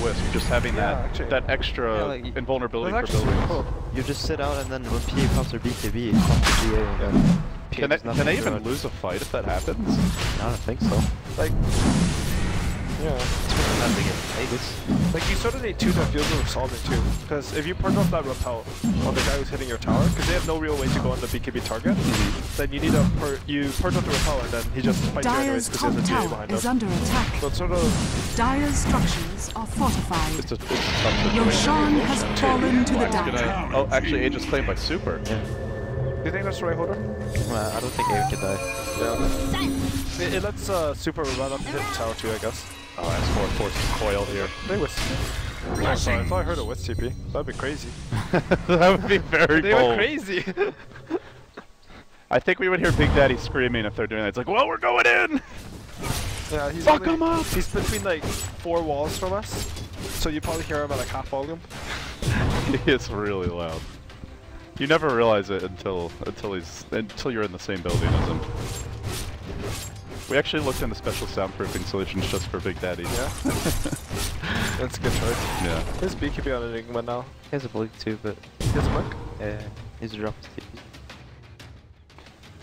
Wisp, just having that extra like, invulnerability for actually buildings. cool. You just sit out and then when PA comes their BKB, it comes to GA and then PA Can they even lose a fight if that happens? I don't think so. Like, yeah. Especially not to get Vegas. Like, you sort of need two diffusers of resolving too, because if you purge off that repel on the guy who's hitting your tower, because they have no real way to go on the BKB target, then you need a purge off the repel and then he just fights you anyways Dire's because he has top a GA tower behind is him. under attack. So it's sort of... Dire's structures are fortified. It's a tough situation. Roshan has fallen to the It's dark. gonna, oh, actually, Age is claimed by Super. Yeah. Do you think that's the right order? I don't think Abe can die. Yeah. It lets Super run up and hit the tower too, I guess. Oh, S4 forces coil here. They Wisp. Oh, sorry, I thought I heard a Wisp TP. That'd be crazy. That would be very They bold. went crazy! I think we would hear Big Daddy screaming if they're doing that. It's like, well, we're going in! Yeah, he's Fuck him up! He's between like 4 walls from us, so you probably hear him at like half volume. He is really loud. You never realize it until you're in the same building as him. We actually looked into special soundproofing solutions just for Big Daddy. Yeah. That's a good choice. Yeah. There's BKB on Enigma now. He has a blink too, but He has a blink? he's dropped his TP.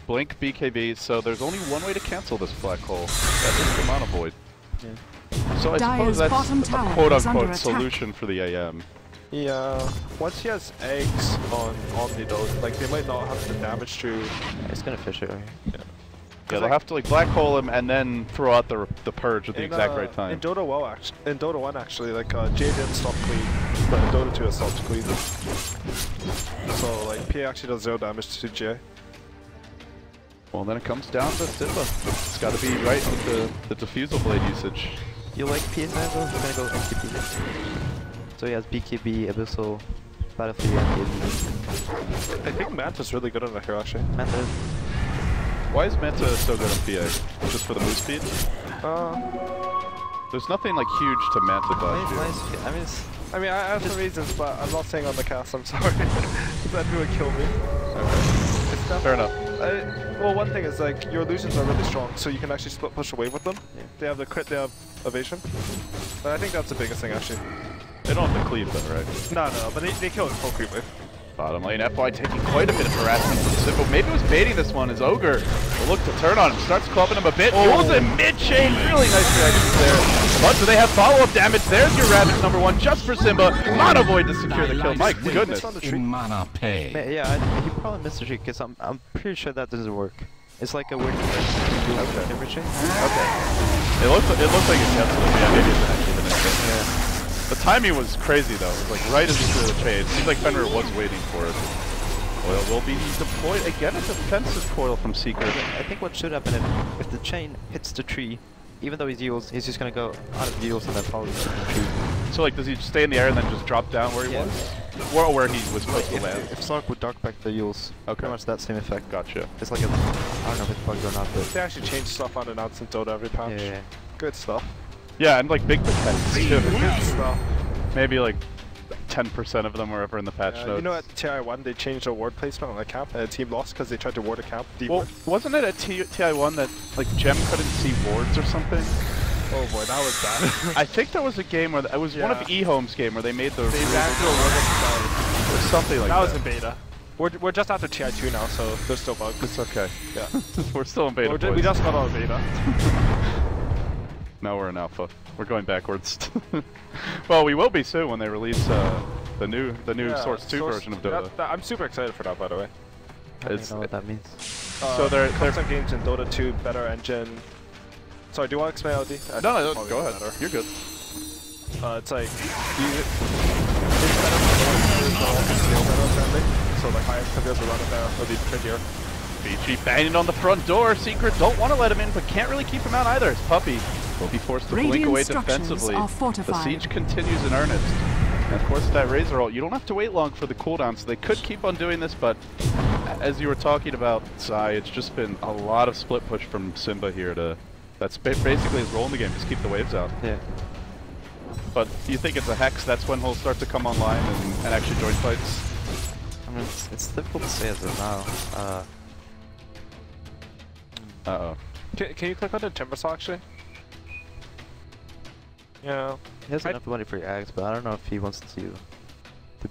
Blink BKB, so there's only one way to cancel this black hole. That is the Mana Void. Yeah. So I Dire's suppose that's bottom a tower is under quote-unquote attack. solution for the AM. Yeah. Once he has eggs on Omni though, like they might not have the damage to... It's gonna fish it right here. Yeah, they'll have to like black hole him and then throw out the purge at the exact right time. In Dota 1 actually, like Jay didn't stop clean, but in Dota 2 it stopped clean. So like PA actually does 0 damage to Jay. Well, then it comes down to Simba. It's got to be right with the diffusal blade usage. You like PS9 though? He's gonna go MTP. So he has BKB, Abyssal, Battlefield, MKB. I think Manta's really good on that here actually. Manta. Why is Manta so good on PA? Just for the move speed? There's nothing like huge to Manta dodge here. I mean, I have some reasons, but I'm not saying on the cast, I'm sorry. That would kill me. Okay. Fair enough. Well, one thing is, like, your illusions are really strong, so you can actually split push away with them. Yeah. They have the crit, they have evasion. But I think that's the biggest thing, actually. They don't have to cleave though, right? No, but they kill it full creep wave. Bottom lane, FY taking quite a bit of harassment from Simba. Maybe it was baiting this one as Ogre will look to turn on him, starts clubbing him a bit. Pulls in mid-chain, really nice reactions there. But do they have follow-up damage? There's your Ravage #1 just for Simba. Mana Void to secure the kill. My goodness. In mana pay. Yeah, he probably missed the trick because I'm pretty sure that doesn't work. It's like a weird temperature. Okay. It looks like it canceled it. Yeah, maybe it's actually the next hit. Yeah. The timing was crazy though. It was like right as he threw the chain. It seems like Fenrir was waiting for it. Coil will be deployed. Again, a defensive coil from Seeker. I think what should happen if the chain hits the tree, even though he's heals, he's just gonna go out of heals and then follow the tree. So like, does he stay in the air and then just drop down where he was? Or where he was supposed to land? If Sark would dark back the heals, pretty much that same effect. Gotcha. It's like a, I don't know if it's bugged or not, but They actually change stuff unannounced in Dota every patch. yeah. Good stuff. Yeah, and like big protects too. Good stuff. Maybe like 10% of them were ever in the patch notes. You know at TI1 they changed the ward placement on the camp and the team lost because they tried to ward a camp deep. Well, wasn't it at TI1 that like Gem couldn't see wards or something? Oh boy, that was bad. I think there was a game where it was one of E-Home's game where they made the They ran to a ward or something like that. that. Was in beta. We're just after TI2 now, so there's still bugs. It's okay. Yeah. We're still in beta. We boys. just got out of beta. Now we're in alpha. We're going backwards. Well, we will be soon when they release the new Source 2 version of Dota. I'm super excited for that, by the way. I don't know what that means. So they're some games in Dota 2, better engine. Sorry, do you want to explain LD? No, go ahead. You're good. It's like it's better for Dota 2, so better friendly. So like higher computers will run it better. It'll be prettier. Vici banging on the front door. Secret don't want to let him in, but can't really keep him out either. His puppy will be forced to blink away defensively. The siege continues in earnest. And of course, that Razor ult, you don't have to wait long for the cooldown, so they could keep on doing this, but as you were talking about, Sai, it's just been a lot of split push from Simba here to That's basically his role in the game, just keep the waves out. Yeah. But do you think it's a Hex, that's when he'll start to come online and actually join fights? I mean, it's difficult to say as of now. Uh-oh. Can you click on the Timber Saw actually? Yeah. He has enough money for Ags, but I don't know if he wants to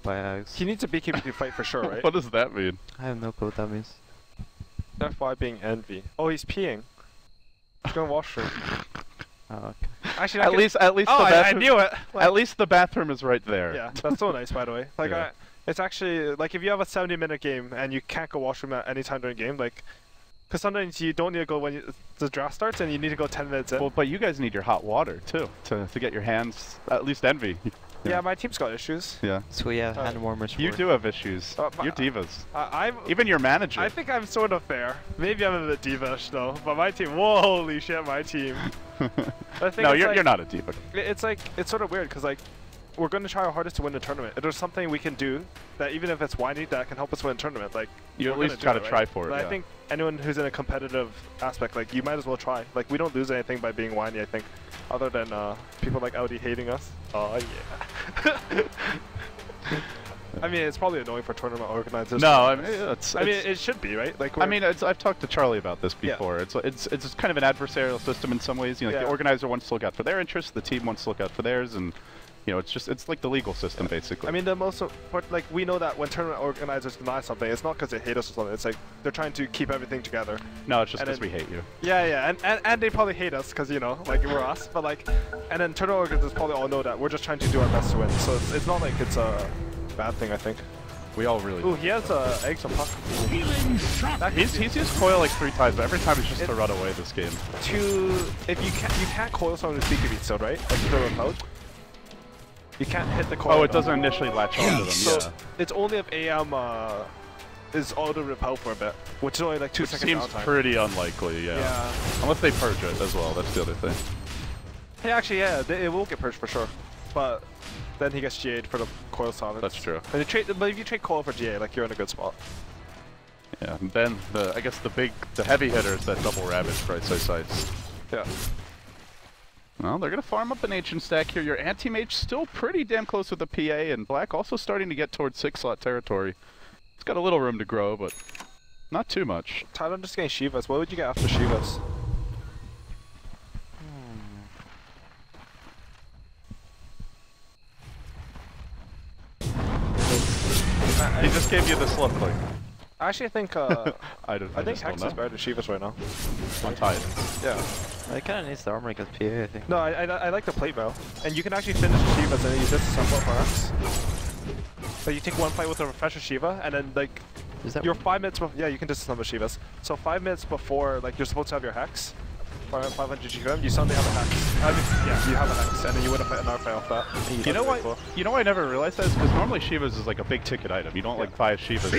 buy Ags. He needs a beekeeper to fight for sure, right? What does that mean? I have no clue what that means. FY being envy. Oh, he's peeing. He's going washroom. Oh, okay. Actually, at least oh, the bathroom. I knew it. At least the bathroom is right there. Yeah, that's so nice, by the way. Like, Yeah. it's actually like if you have a 70-minute game and you can't go washroom at any time during game, like, because sometimes you don't need to go when the draft starts and you need to go 10 minutes in. Well, but you guys need your hot water too to get your hands at least envy. Yeah, my team's got issues. Yeah. So yeah, hand warmers. You do have issues. You're divas. Even your manager. I think I'm sort of fair. Maybe I'm a bit diva-ish though, but my team. Whoa, holy shit, my team. No, you're not a diva. It's like it's sort of weird because like we're going to try our hardest to win the tournament. If there's something we can do that even if it's whiny that can help us win the tournament, like you at least gotta try for it. But yeah. I think anyone who's in a competitive aspect, like you might as well try. Like we don't lose anything by being whiny. I think, other than people like Audi hating us. Oh yeah. I mean, it's probably annoying for tournament organizers. No, I mean, it should be, right? Like, I mean, I've talked to Charlie about this before. Yeah. It's kind of an adversarial system in some ways. You know, like the organizer wants to look out for their interests, the team wants to look out for theirs, and you know, it's like the legal system basically. I mean, like we know that when tournament organizers deny something, it's not because they hate us or something. It's like they're trying to keep everything together. No, it's just because we hate you. Yeah, yeah, and they probably hate us because you know, like we're us. But like, and then tournament organizers probably all know that we're just trying to do our best to win. So it's not like it's a bad thing, I think. We all really. Ooh, he has eggs and puck. He's used coil like 3 times, but every time it's just to run away this game. If you can't coil someone with Vici Gaming still, right? Like the remote. You can't hit the coil. Oh, it doesn't initially latch onto them. So yeah. It's only if AM is auto repel for a bit, which is only like 2 seconds. Seems pretty unlikely, yeah. Yeah. Unless they purge it as well. That's the other thing. Hey, actually, yeah, it will get purged for sure, but then he gets GA'd for the coil silence. That's true. But if you trade coil for GA, like you're in a good spot. Yeah, and then I guess the heavy hitters that double ravage right side sides. Yeah. Well, they're gonna farm up an ancient stack here. Your Anti-Mage still pretty damn close with the PA, and Black also starting to get towards 6-slot territory. It's got a little room to grow, but not too much. Tyler just getting Shivas. What would you get after Shivas? He just gave you this look, like. Actually, I think I think Hex is better than Shivas right now. On Tide. Yeah. It kind of needs the armor against PA, I think. No, I like the plate mail, and you can actually finish Shivas and then you disassemble for Hex. So you take one fight with a refresher Shiva, and then like you're 5 minutes. Yeah, you can disassemble Shivas. So 5 minutes before like you're supposed to have your Hex, 500 GM, you suddenly have a Hex. Yeah, you have a Hex, and then you win another fight off that. You know what? Cool. You know why I never realized that is because normally Shivas is like a big ticket item. You don't like buy Shivas.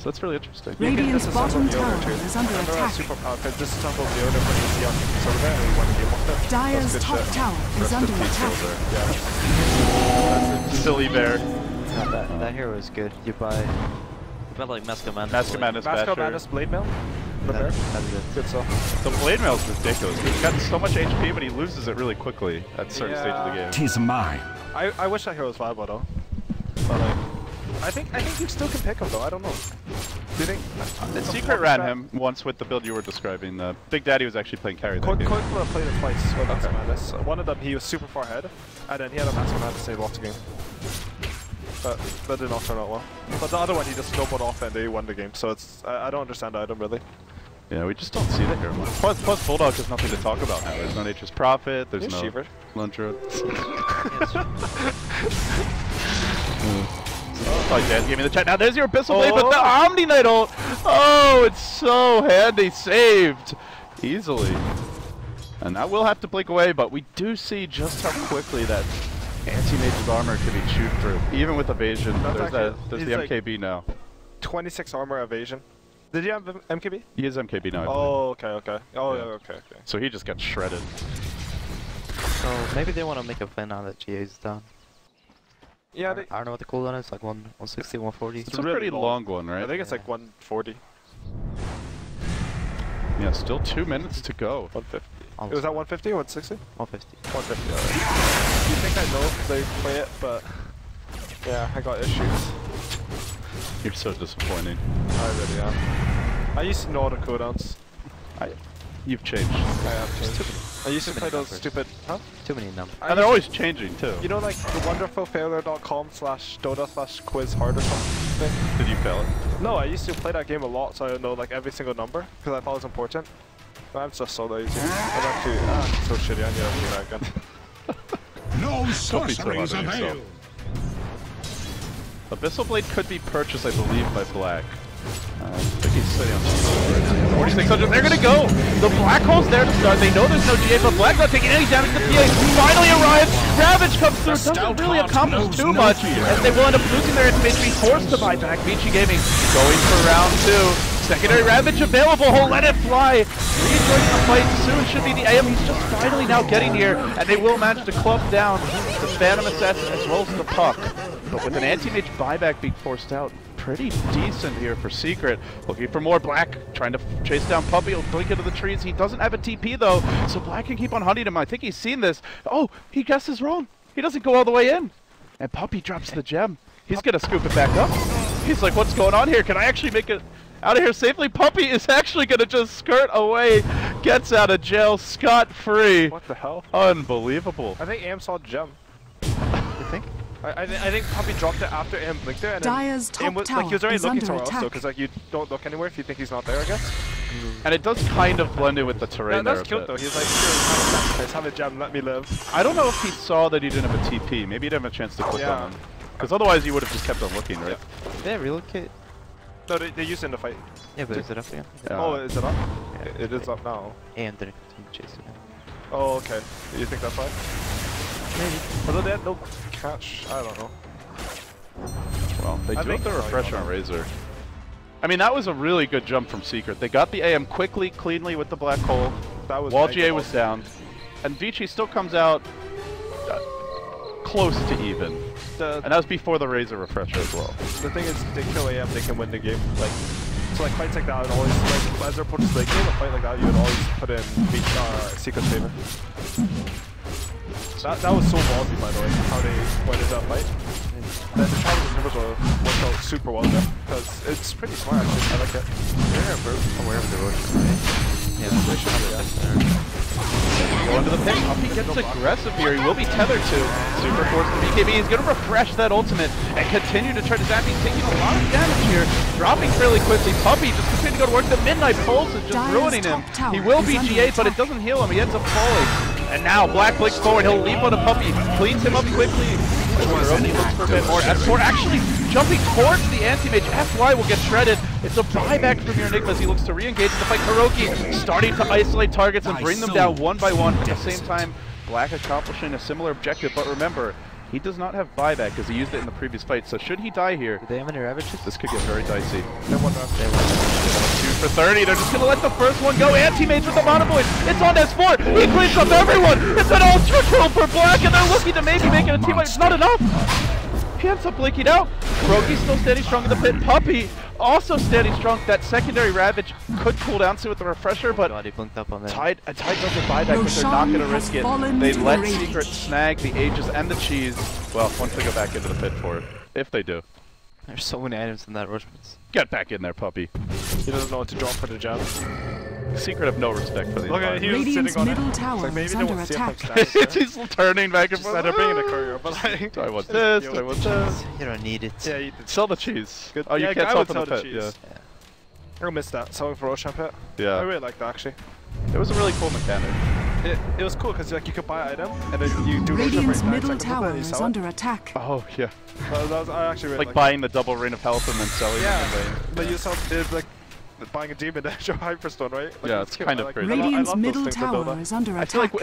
That's really interesting. Radiant's bottom tower is under attack. Super power. Disassemble the Yoda for easy on sort of and one game off it. Dire's top tower is under attack. Yeah. Silly bear. No, that hero is good. You buy like Mask Madness. Mask Madness Blade Mail. That's good stuff. The Blade Mail is ridiculous. He's got so much HP, but he loses it really quickly at certain stages of the game. 'Tis mine. I wish that hero was viable though. But like, I think you still can pick him though. I don't know. Do you think? Secret ran him once with the build you were describing. Big Daddy was actually playing carry that game. Quick played it twice with Mask Madness. One of them he was super far ahead, and then he had a Mask Madness save lots of game. But that did not turn out well. But the other one he just snowballed off and they won the game. So it's I don't understand the item really. Yeah, we just don't see that here much. Plus Bulldog has nothing to talk about now. There's no Nature's Prophet, there's no Luntra. Oh, Dan gave me the chat. Now there's your Abyssal Blade with the Omni Knight ult! Oh, it's so handy. Saved easily. And that will have to blink away, but we do see just how quickly that Anti-Mage's armor can be chewed through, even with evasion. There's the MKB now. 26 armor evasion. Did you have MKB? He is MKB now. Oh, okay. Oh, yeah. Okay. So he just got shredded. So maybe they want to make a plan now that GA is down. Yeah, I don't know what the cooldown is, like 160, 140. It's a pretty long one, right? I think it's like 140. Yeah, still 2 minutes to go. 150. It was at 150 or 160? 150. 150, alright. You think I know because I play it, but yeah, I got issues. You're so disappointing. I really am. I used to know all the cooldowns. You've changed. I have changed. I used to play those stupid... Huh? Too many numbers. And they're always changing too. You know, like the wonderfulfailure.com/Dota/quiz hard or something? Did you fail it? No, I used to play that game a lot so I know like every single number because I thought it was important. But I'm just so lazy. I'm actually so shitty. I need to do that again. No sorceries avail. Abyssal Blade could be purchased, I believe, by Black. I think he's sitting on 4,600. They're gonna go! The Black Hole's there to start. They know there's no GA, but Black not taking any damage. The PA finally arrives! Ravage comes through, doesn't really accomplish too much, as they will end up losing their Anti-Mage, be forced to buy back. Vici Gaming going for round 2. Secondary Ravage available, he'll let it fly! Rejoining the fight soon should be the AM. He's just finally now getting here, and they will manage to club down the Phantom Assassin as well as the Puck. But with an Anti-Mage buyback being forced out, pretty decent here for Secret. Looking for more. Black trying to chase down Puppy. He'll blink into the trees. He doesn't have a TP though, so Black can keep on hunting him. I think he's seen this. Oh, he guesses wrong. He doesn't go all the way in. And Puppy drops the gem. He's going to scoop it back up. He's like, what's going on here? Can I actually make it out of here safely? Puppy is actually going to just skirt away. Gets out of jail scot-free. What the hell? Unbelievable. I think AM saw the gem. You think? I think Puppy dropped it after AM blinked it, and Dyer's top was, tower like, he was already is looking under somewhere else, though, attack. because like you don't look anywhere if you think he's not there, I guess. And it does kind of blend in with the terrain Yeah, there that's a cute bit. though. He's like, here, have a gem, let me live. I don't know if he saw that he didn't have a TP. Maybe he didn't have a chance to click on him. Because otherwise you would have just kept on looking, right? Did they relocate? No, they used it in the fight. Yeah, but is it up again? Oh, is it up? Yeah, It is up now. And didn't continue chasing it. Oh, okay. You think that's why? Maybe. Although they had no catch, I don't know. Well, they I do think have the so, refresh on Razor. I mean, that was a really good jump from Secret. They got the AM quickly, cleanly with the Black Hole. That was while GA was down. And Vici still comes out close to even. And that was before the Razor refresher as well. The thing is, they kill AM, they can win the game. Like, so like fights like that, I would always, like, as their opponents like game a fight like that, you would always put in Secret's favor. That was so ballsy, by the way, how they went into that fight. The challenge numbers worked out super well there, because it's pretty smart actually, I like it. They're aware of the Roshan, right? Yeah, the Roshan Go into the pit. Puppy gets aggressive here. He will be tethered to Super Force the BKB. He's going to refresh that ultimate and continue to try to zap. He's taking a lot of damage here. Dropping fairly quickly. Puppy just continuing to go to work. The Midnight Pulse is just ruining him. He will be G8, but it doesn't heal him. He ends up falling. And now Black blinks forward. He'll leap on a Puppy. Cleans him up quickly. He looks for a bit more. S4 actually jumping towards the Anti-Mage. FY will get shredded. It's a buyback from your Enigma as he looks to re-engage in the fight. Kuroki starting to isolate targets and bring them down one by one. At the same time, Black accomplishing a similar objective. But remember, he does not have buyback because he used it in the previous fight. So should he die here, do they have any Ravages? This could get very dicey. They won that. 2 for 30. They're just going to let the first one go. Anti-Mage with the Monovoid. It's on S4. He cleans up everyone. It's an ultra kill for Black, and they're looking to maybe make it a team fight. It's not enough. He ends up blinking out. Kuroki's still standing strong in the pit. Puppy also standing strong. That secondary Ravage could cool down soon with the refresher, but God, he blinked up on that. Tide doesn't buyback, but they're not going to risk it. They let Secret snag the Aegis and the cheese. Well, once they go back into the pit for it. If they do. There's so many items in that Roshman's. Get back in there, Puppy. He doesn't know what to drop for the gem. Secret have no respect for the environment. He was Radiant's middle tower like, is under attack. He's turning back and forth. They're bringing the courier, but like... Do I want this? Do I want this? You don't need it. Yeah, Sell the cheese. Good. Oh, you yeah, can't I sell would from the sell pit. cheese. Yeah. I missed that, selling for Roshan pit. Yeah. I really like that actually. It was a really cool mechanic. It was cool because like you could buy an item and then you do Radiant's Roshan for 9 middle seconds and tower then you is sell it. under attack. Oh, yeah. That was, I actually really Like buying the double Rain of Health and then selling yeah, it. but you sell it's like buying a demon dash or Hyperstone, right? Like, Yeah, it's kind of crazy. Radiant's middle tower is under I attack. feel like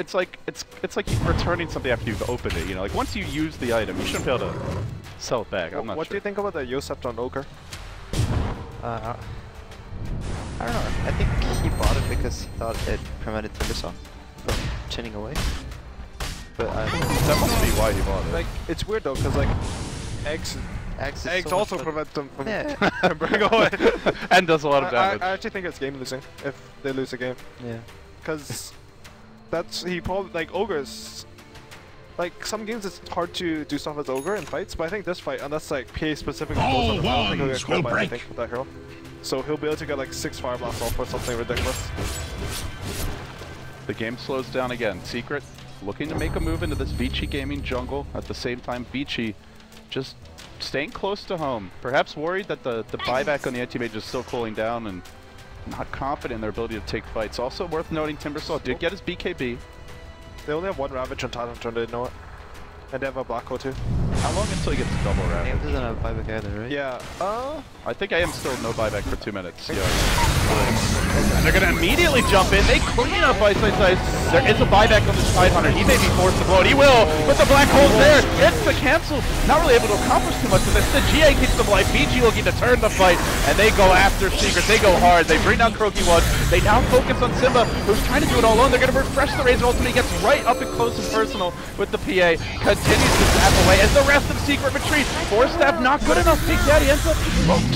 it's like you're returning something after you've opened it. You know, like once you use the item, you shouldn't be able to sell it back. I'm not what sure. do you think about the Yosef on Ogre? I don't know. I think he bought it because he thought it prevented Thundersaw from chinning away. But that must be why he bought it. Like it's weird though, because like eggs Eggs also prevent them from yeah. bring away. And does a lot of damage. I actually think it's game losing if they lose a game. Yeah. Because he probably, like, Ogres, like, some games it's hard to do stuff as Ogre in fights, but I think this fight, unless like PA specifically goes on, I don't think he'll get killed by anything with that hero. So he'll be able to get like 6 Fire Blasts off or something ridiculous. The game slows down again. Secret looking to make a move into this Vici Gaming jungle. At the same time, Vici just staying close to home. Perhaps worried that the buyback on the Anti-Mage is still cooling down and not confident in their ability to take fights. Also worth noting, Timbersaw did get his BKB. They only have 1 Ravage on Titan Turn, they know it. And they have a Black Hole too. How long until he gets double Ravage? AM doesn't have buyback either, right? Yeah, I think I am still no buyback for 2 minutes. Yeah. And they're gonna immediately jump in. They clean up Ice. There is a buyback on this Tidehunter. He may be forced to blow it. He will, with the Black Holes there. It's the cancel. Not really able to accomplish too much. But the GA keeps them alive. BG looking to turn the fight. And they go after Secret. They go hard. They bring down Croaky once. They now focus on Simba, who's trying to do it all alone. They're gonna refresh the Razor ultimate. He gets right up and close and personal with the PA. Continues to zap away as the rest of Secret retreats. Force Staff not good enough. Big Daddy ends up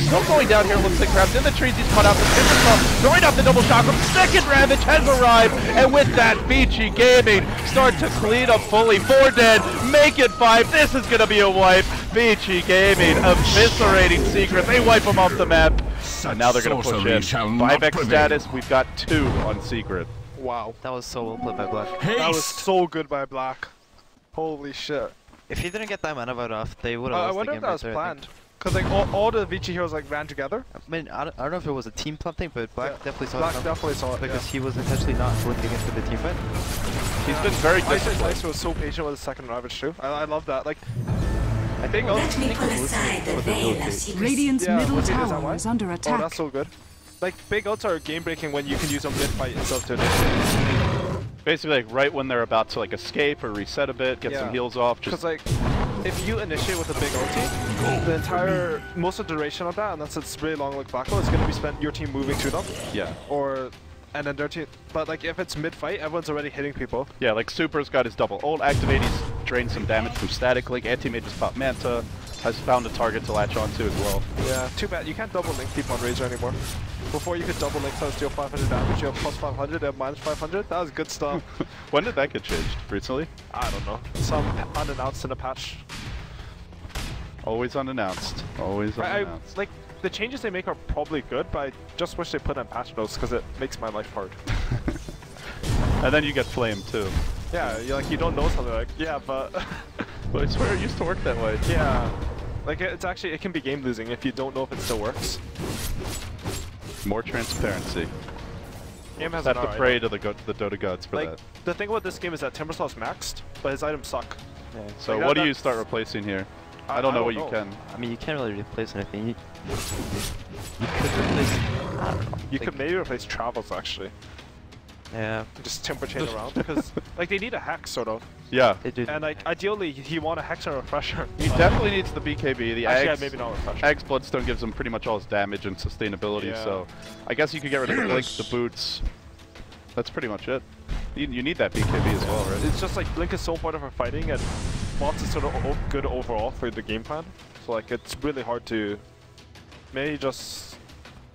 still going down here. Looks like perhaps in the trees. He's caught out the Timbersaw. Throwing out the double shock. Second Ravage has arrived. And with that, Vici Gaming start to clean up fully. 4 dead. Make it 5. This is going to be a wipe. Vici Gaming eviscerating Secret. They wipe them off the map. And now they're going to push in. Buyback status. We've got 2 on Secret. wow. That was so well played by Black. That was so good by Black. Holy shit. If he didn't get that mana vote off, they would have lost I wonder the if game that was right there, planned. Because like all the Vici heroes like ran together. I mean, I don't know if it was a team plan thing, but Black definitely saw Black it. definitely saw it, because he was intentionally not looking into the team fight. He's been very disciplined. Ice was so patient with his second Ravage too. I love that. Like, I think Let me pull aside the veil of secrecy. Radiant's middle was he tower design-wise? is under Oh, attack. that's so good. Like, big ults are game breaking when you can use them mid fight instead of to Basically, like right when they're about to like escape or reset a bit, get some heals off. Because like, if you initiate with a big ulti, the entire most of the duration of that, unless it's really long like Black Hole, is going to be spent your team moving to them. Yeah. And then their team. But like, if it's mid fight, everyone's already hitting people. Yeah, like Super's got his double ult activate. He's drained some damage from Static Link. Anti-Mage has popped Manta. Has found a target to latch onto as well. Yeah, too bad. You can't double link people on Razor anymore. Before you could double link someone deal 500 damage, you have plus 500, they have minus 500. That was good stuff. When did that get changed? Recently? I don't know. Some unannounced in a patch. Always unannounced. Always unannounced. Like, the changes they make are probably good, but I just wish they put in patch notes because it makes my life hard. And then you get flamed too. Yeah, you don't know something like, yeah, but... But I swear it used to work that way. Yeah. Like, it can be game losing if you don't know if it still works. More transparency. Game has Have to pray to the Dota gods for that. The thing about this game is that Timbersaw's maxed, but his items suck. Yeah. So like what do you start replacing here? I don't know what you can. I mean, you can't really replace anything. You could replace... I don't know. You could maybe replace Travels, actually. Yeah. Just temper chain around, because like they need a hex, sort of. Yeah. They do. And like, ideally, he want a hex and a refresher. He definitely needs the BKB. The actually, Axe, maybe not refresher. Axe Bloodstone gives him pretty much all his damage and sustainability, so I guess you could get rid of the Blink, the boots. That's pretty much it. You need that BKB as well, right? It's just like Blink is so important for fighting, and bots is sort of good overall for the game plan. So like, it's really hard to... Maybe just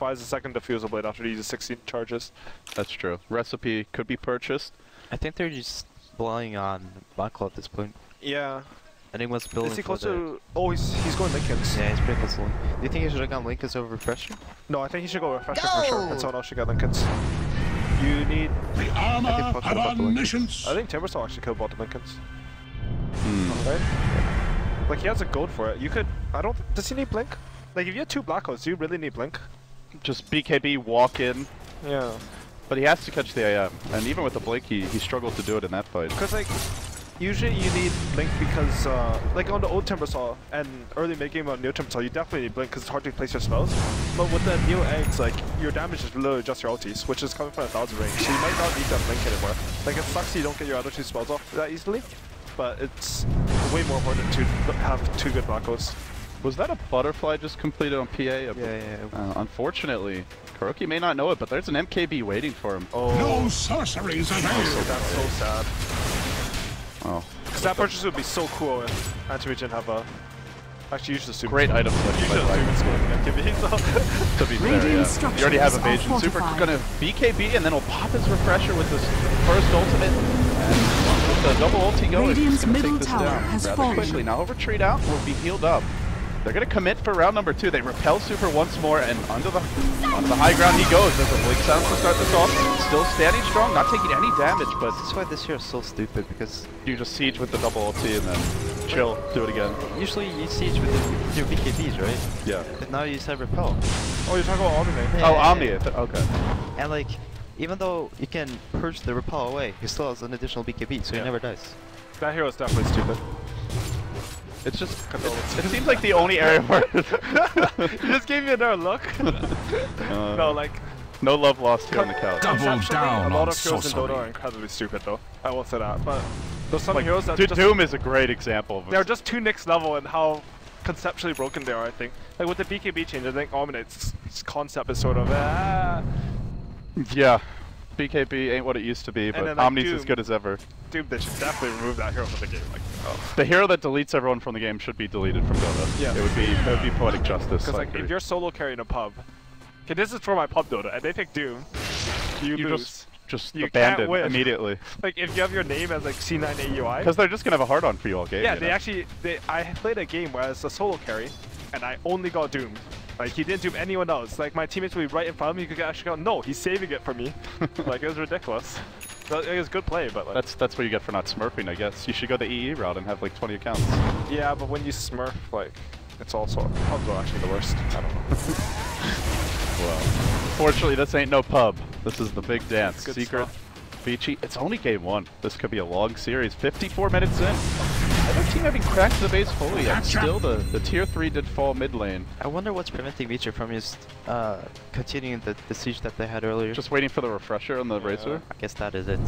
buys a second Diffusal Blade after he uses 16 charges. That's true. Recipe could be purchased. I think they're just relying on Black Hole at this point. Yeah. Anyone's building. Is he close to... Oh, he's going Lincolns. Yeah, he's pretty close to Lincoln. Do you think he should have gone Lincolns over Refresher? No, I think he should go Refresher for sure, and someone else should get Lincolns. You need... The armor of omniscience. I think Timbersaw actually could have bought the Lincolns. Right? Like, he has a gold for it. You could... Does he need Blink? Like, if you had 2 Black Holes, do you really need Blink? Just BKB, walk in. Yeah. But he has to catch the AM. And even with the Blink, he struggled to do it in that fight. Because, like, usually you need Blink because, like, on the old Timbersaw and early mid-game on new Timbersaw, you definitely need Blink because it's hard to place your spells. But with the new eggs, like, your damage is literally just your ultis, which is coming from 1,000 range. So you might not need that Blink anymore. Like, it sucks you don't get your other 2 spells off that easily, but it's way more important to have 2 good Black Holes. Was that a butterfly just completed on PA? Yeah. Unfortunately, Kuroki may not know it, but there's an MKB waiting for him. Oh. No sorceries avail. That's so sad. Oh. Because that purchase would be so cool if Anti-Mage didn't have a Actually, use the super. Great item selection by To be fair, yeah. You already have evasion. Super gonna BKB and then he'll pop his refresher with this first ultimate. And with the double ulti going, he's gonna take this down rather quickly. Now he'll retreat out, will be healed up. They're gonna commit for round number 2. They repel Super once more, and onto the high ground he goes. There's a blink sound to start this off. Still standing strong, not taking any damage, but that's why this hero is so stupid, because you just siege with the double ulti and then chill, do it again. Usually you siege with your BKBs, right? Yeah. But now you said repel. Oh, you're talking about Omni. Yeah, Omni. Okay. And like, even though you can purge the repel away, he still has an additional BKB, so he never dies. That hero is definitely stupid. It's just, it seems like the only area where you just gave me another look. No, like, no love lost here on the couch. Double down. A lot of heroes in Dota are incredibly stupid, though. I will say that. But there's some heroes that just, Doom is a great example of it. They're just too next level in how conceptually broken they are. I think. Like with the BKB change, I think Ominate's concept is sort of. Yeah. BKB ain't what it used to be, but like, Omni's Doom, as good as ever. Doom, they should definitely remove that hero from the game. Like, the hero that deletes everyone from the game should be deleted from Dota. Yeah. It would be poetic justice. Because like, if you're solo carrying a pub, okay, this is for my pub Dota, and they pick Doom, you lose. Just you abandon immediately. Like if you have your name as like C9AUI. Because they're just gonna have a hard on for you all game. Yeah, I played a game where it's a solo carry, and I only got Doom. Like, he didn't doom anyone else. Like, my teammates would be right in front of me. You could actually go, no, he's saving it for me. Like, it was ridiculous. But it was good play, but like... That's what you get for not smurfing, I guess. You should go the EE route and have, like, 20 accounts. Yeah, but when you smurf, like, it's also... Pubs are actually the worst. I don't know. Well, fortunately, this ain't no pub. This is the big dance. Good Secret, Vici. It's only game 1. This could be a long series. 54 minutes in. Other team having cracked the base fully, and still the tier 3 did fall mid lane. I wonder what's preventing Vici from just continuing the siege that they had earlier. Just waiting for the refresher on the Razor? I guess that is it.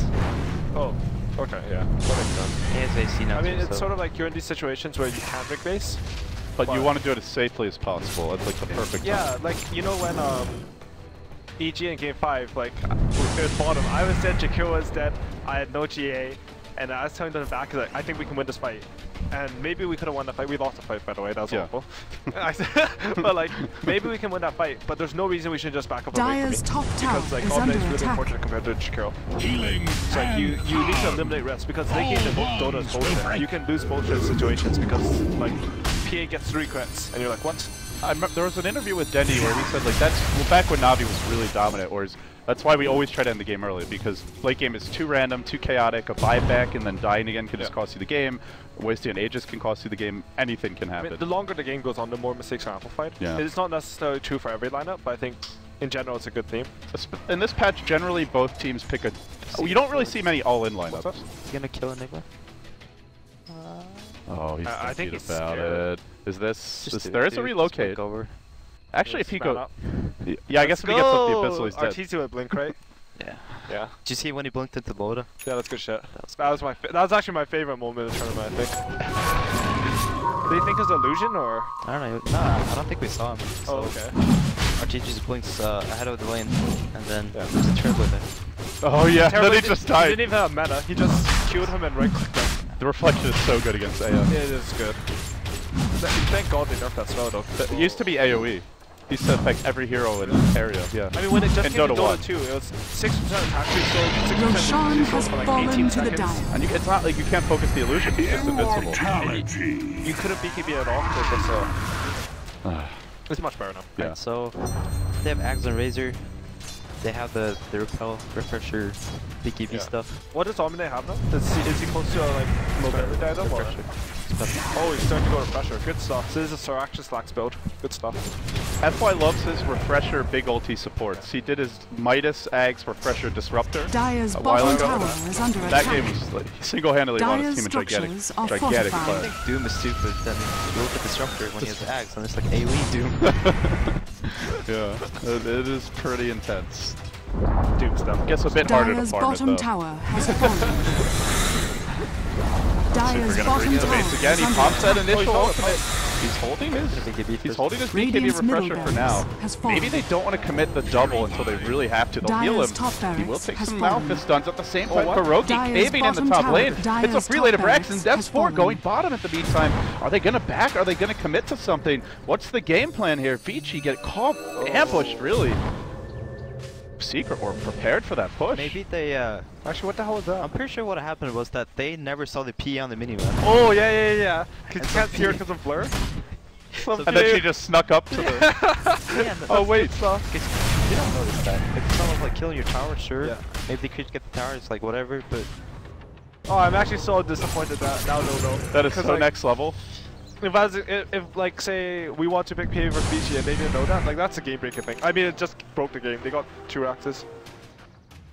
Oh, okay, yeah. That makes sense. He has AC now. I mean, too, it's sort of like you're in these situations where you can't rig base. But you want to do it as safely as possible. It's like the perfect time. Like, you know when EG in game 5, like, it was bottom. I was dead, Jakiro was dead, I had no GA. And I was telling them back, like, I think we can win this fight. And maybe we could have won the fight. We lost the fight, by the way. That was awful. But, like, maybe we can win that fight. But there's no reason we should just back up away from me. Top tower because, like, is Omni under is really attack. important compared to Jakiro. Healing. It's like, you need to eliminate risks because they game in both Dota is bullshit. You can lose bullshit situations because, like, PA gets 3 crits. And you're like, what? I remember there was an interview with Dendy where he said, like, back when Navi was really dominant, whereas that's why we always try to end the game early, because late game is too random, too chaotic, a buyback and then dying again can just cost you the game, wasting an Aegis can cost you the game, anything can happen. I mean, the longer the game goes on, the more mistakes are amplified. Yeah. It's not necessarily true for every lineup, but I think in general it's a good theme. In this patch, generally both teams pick a... you don't really see many all-in lineups. He's gonna kill Enigma? Oh, he's I think he's about scared. it. Is there is a relocate. Over. Actually, if he goes... Up. Yeah, I guess if he gets up the Abyssal, he's dead. RT's with Blink, right? Yeah. Yeah. Did you see when he blinked into Dota? Yeah, that's good shit. That was actually my favorite moment of the tournament, I think. Do you think it's illusion or? I don't know. Nah, I don't think we saw him. So Oh, okay. RT just blinks ahead of the lane, and then there's a Turbo there. Oh yeah, then he just died. He didn't even have meta. He just killed him and right-clicked him. The reflection is so good against AO. Yeah, it is good. Thank God they nerfed that spell though. It used to be AoE. It used to affect every hero in the area, yeah. I mean, when it just in came to Dota 1. Dota 2, it was 6% attack rate sold, 6% Roshan defense has sold for like fallen 18 to the seconds. dive. And it's not like you can't focus the illusion, he's just invincible. Immortality. You couldn't BKB at all, it's much better now. Yeah. Right, so they have Axe and Razor. They have the repel, refresher, BKB stuff. What does Omni have now? Is he close to like mobility item or? Oh, he's starting to go refresher. Good stuff. So this is a Soractus Lax build. Good stuff. FY loves his refresher big ulti supports. He did his Midas Ags refresher disruptor Dire's a while bottom ago. tower is under That attack. game was like, he single-handedly won his Dire's team a structures are gigantic fortified. I play. think Doom is stupid. Then you look at Disruptor when he has Axe, and it's like AoE Doom. Yeah, it is pretty intense. Doom stuff. Gets a bit harder to Dire's farm it bottom though. tower has fallen. Super Dire's gonna bottom bring the tower base again. is He under pops that attack. initial Oh, ultimate. He's holding his BKB Radiant's refresher for now. has fallen. Maybe they don't want to commit the double until they really have to. They'll heal Dire's him. top He will barracks take has some fallen. Malphite stuns at the same time. what? Kuroki Dire's caving in the bottom top tower. lane. It's a Dire's free top lane of Rex, barracks and Dev's has 4 fallen. going bottom at the meantime. Are they going to back? Are they going to commit to something? What's the game plan here? Vici get caught, ambushed, really. Secret or prepared for that push. Maybe they, Actually, what the hell is that? I'm pretty sure what happened was that they never saw the P on the minimap. Oh, yeah. Because you can't hear it because of blur. And then she just snuck up to the... Yeah, Oh, wait, you don't notice that. If someone's like killing your tower, sure. Yeah. Maybe they could get the tower, it's like whatever, but... Oh, I'm actually so disappointed that now no. That is so like, next level. If like say we want to pick PA versus Vici and they didn't know that, like that's a game breaking thing. I mean, it just broke the game. They got 2 Raxes.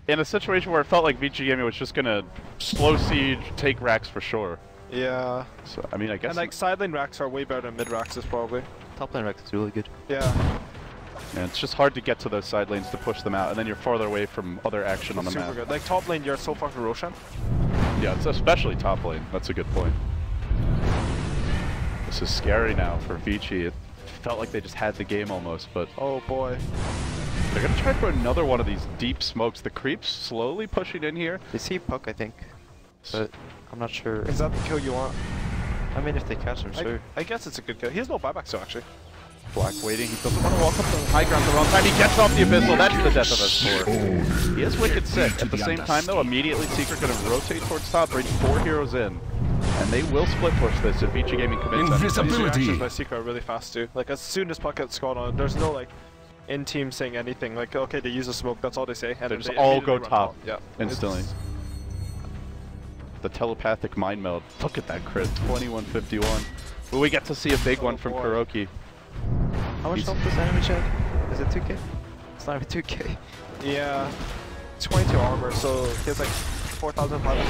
In a situation where it felt like Vici Gaming was just gonna slow siege, take Rax for sure. Yeah. So I mean, I guess. And like side lane Rax are way better than mid Raxes probably. Top lane Rex is really good. Yeah. And it's just hard to get to those side lanes to push them out, and then you're farther away from other action on the Super map. good. Like top lane, you're so fucking Roshan. Yeah, it's especially top lane. That's a good point. This is scary now for Vici. It felt like they just had the game almost, but Oh boy. they're gonna try for another one of these deep smokes. The creeps slowly pushing in here. They see Puck, I think, but I'm not sure. Is that the kill you want? I mean, if they catch him, sure. I guess it's a good kill. He has no buyback so actually. Black waiting. He doesn't want to walk up to the high ground at the wrong time. He gets off the Abyssal. That's the death of us four. He is wicked sick. At the same time, though, immediately Secret going to rotate towards top, bring 4 heroes in. And they will split push this if Vici Gaming commits. These Invisibility. reactions by Secret are really fast too. Like as soon as puck gets caught on, there's no like in team saying anything. Like okay, they use a smoke. That's all they say. And They then just all go immediately run top out. Yeah. instantly. The telepathic mind meld. Look at that crit. 2151. But we get to see a big one from boy. Kuroki. How much health does Anti-Mage have? Is it 2k? It's not even 2k. Yeah. 22 armor, so he has like 4,500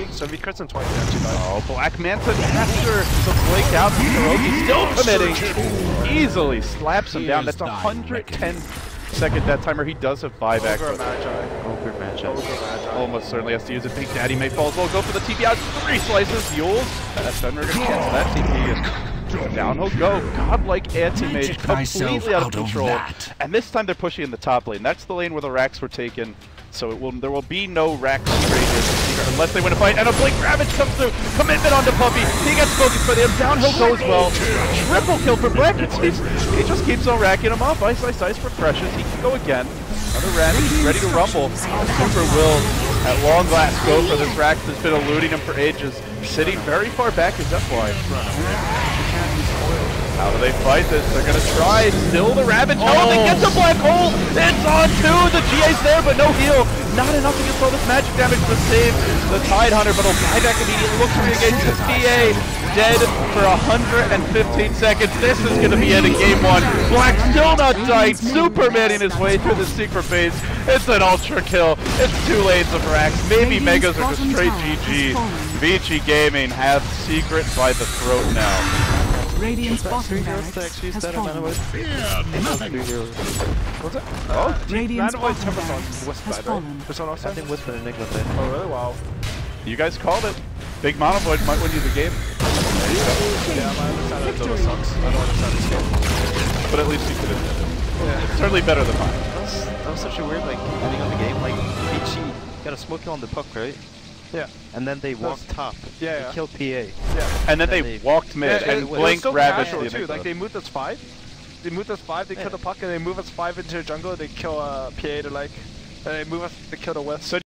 HP. So if he crits in 20, he actually dies. Oh, Black Manta Caster to break out. Kuroki still committing. Easily slaps him down. That's 110-second death timer. He does have buyback. Ogre but Magi. Ogre Magi. Ogre Magi. almost certainly has to use it. Big Daddy may fall as well. Go for the TP out. 3 slices. Yules. That's Thunder gonna cancel that TP. And down he'll go. Godlike Anti-Mage completely out of control. And this time they're pushing in the top lane. That's the lane where the Rax were taken. So there will be no Rax traded unless they win a fight. And a Blink Ravage comes through. Commitment onto Puppy. He gets focused by them. Down he'll go as well. Triple kill for Black. He just keeps on racking him up. Ice for Precious. He can go again. Another Ravage ready to rumble. Super will at long last go for this Rax that's been eluding him for ages. Sitting very far back is F-Line. How do they fight this? They're gonna try. Still the Ravage. Oh, they get the Black Hole! It's on 2! The GA's there, but no heal. Not enough to get all this magic damage to save the Tidehunter, but he'll buy back immediately. Looks to reengage the PA. Dead for 115 seconds. This is gonna be it in game 1. Black still not dying. Supermaning his way through the secret base. It's an ultra kill. It's 2 lanes of Rax. Maybe Megas are just straight GG. Vici Gaming have Secret by the throat now. Radiant's bottom barracks actually has set fallen. Yeah, nothing. What's it? Oh, Radiant's Random bottom Tempest on barracks West has side, right? fallen. For someone else? I think Whisper and Enigma there. Oh really? Wow. you guys called it. Big Monovoid might win you the game. Yeah, I understand that Dota sucks. I don't understand this game. But at least you could admit it. Yeah. Certainly better than mine. That was such a weird like ending of the game. Like Vici got a smoke kill on the Puck, right? Yeah. And then they walked top. Yeah, They yeah. killed PA. Yeah. And then Then they they- walked mid Yeah, and it was blinked so Ravage casual the too. Like they moved us 5. They moved us 5. They kill the puck and they move us 5 into the jungle. They kill PA to like. They move us to kill the west. So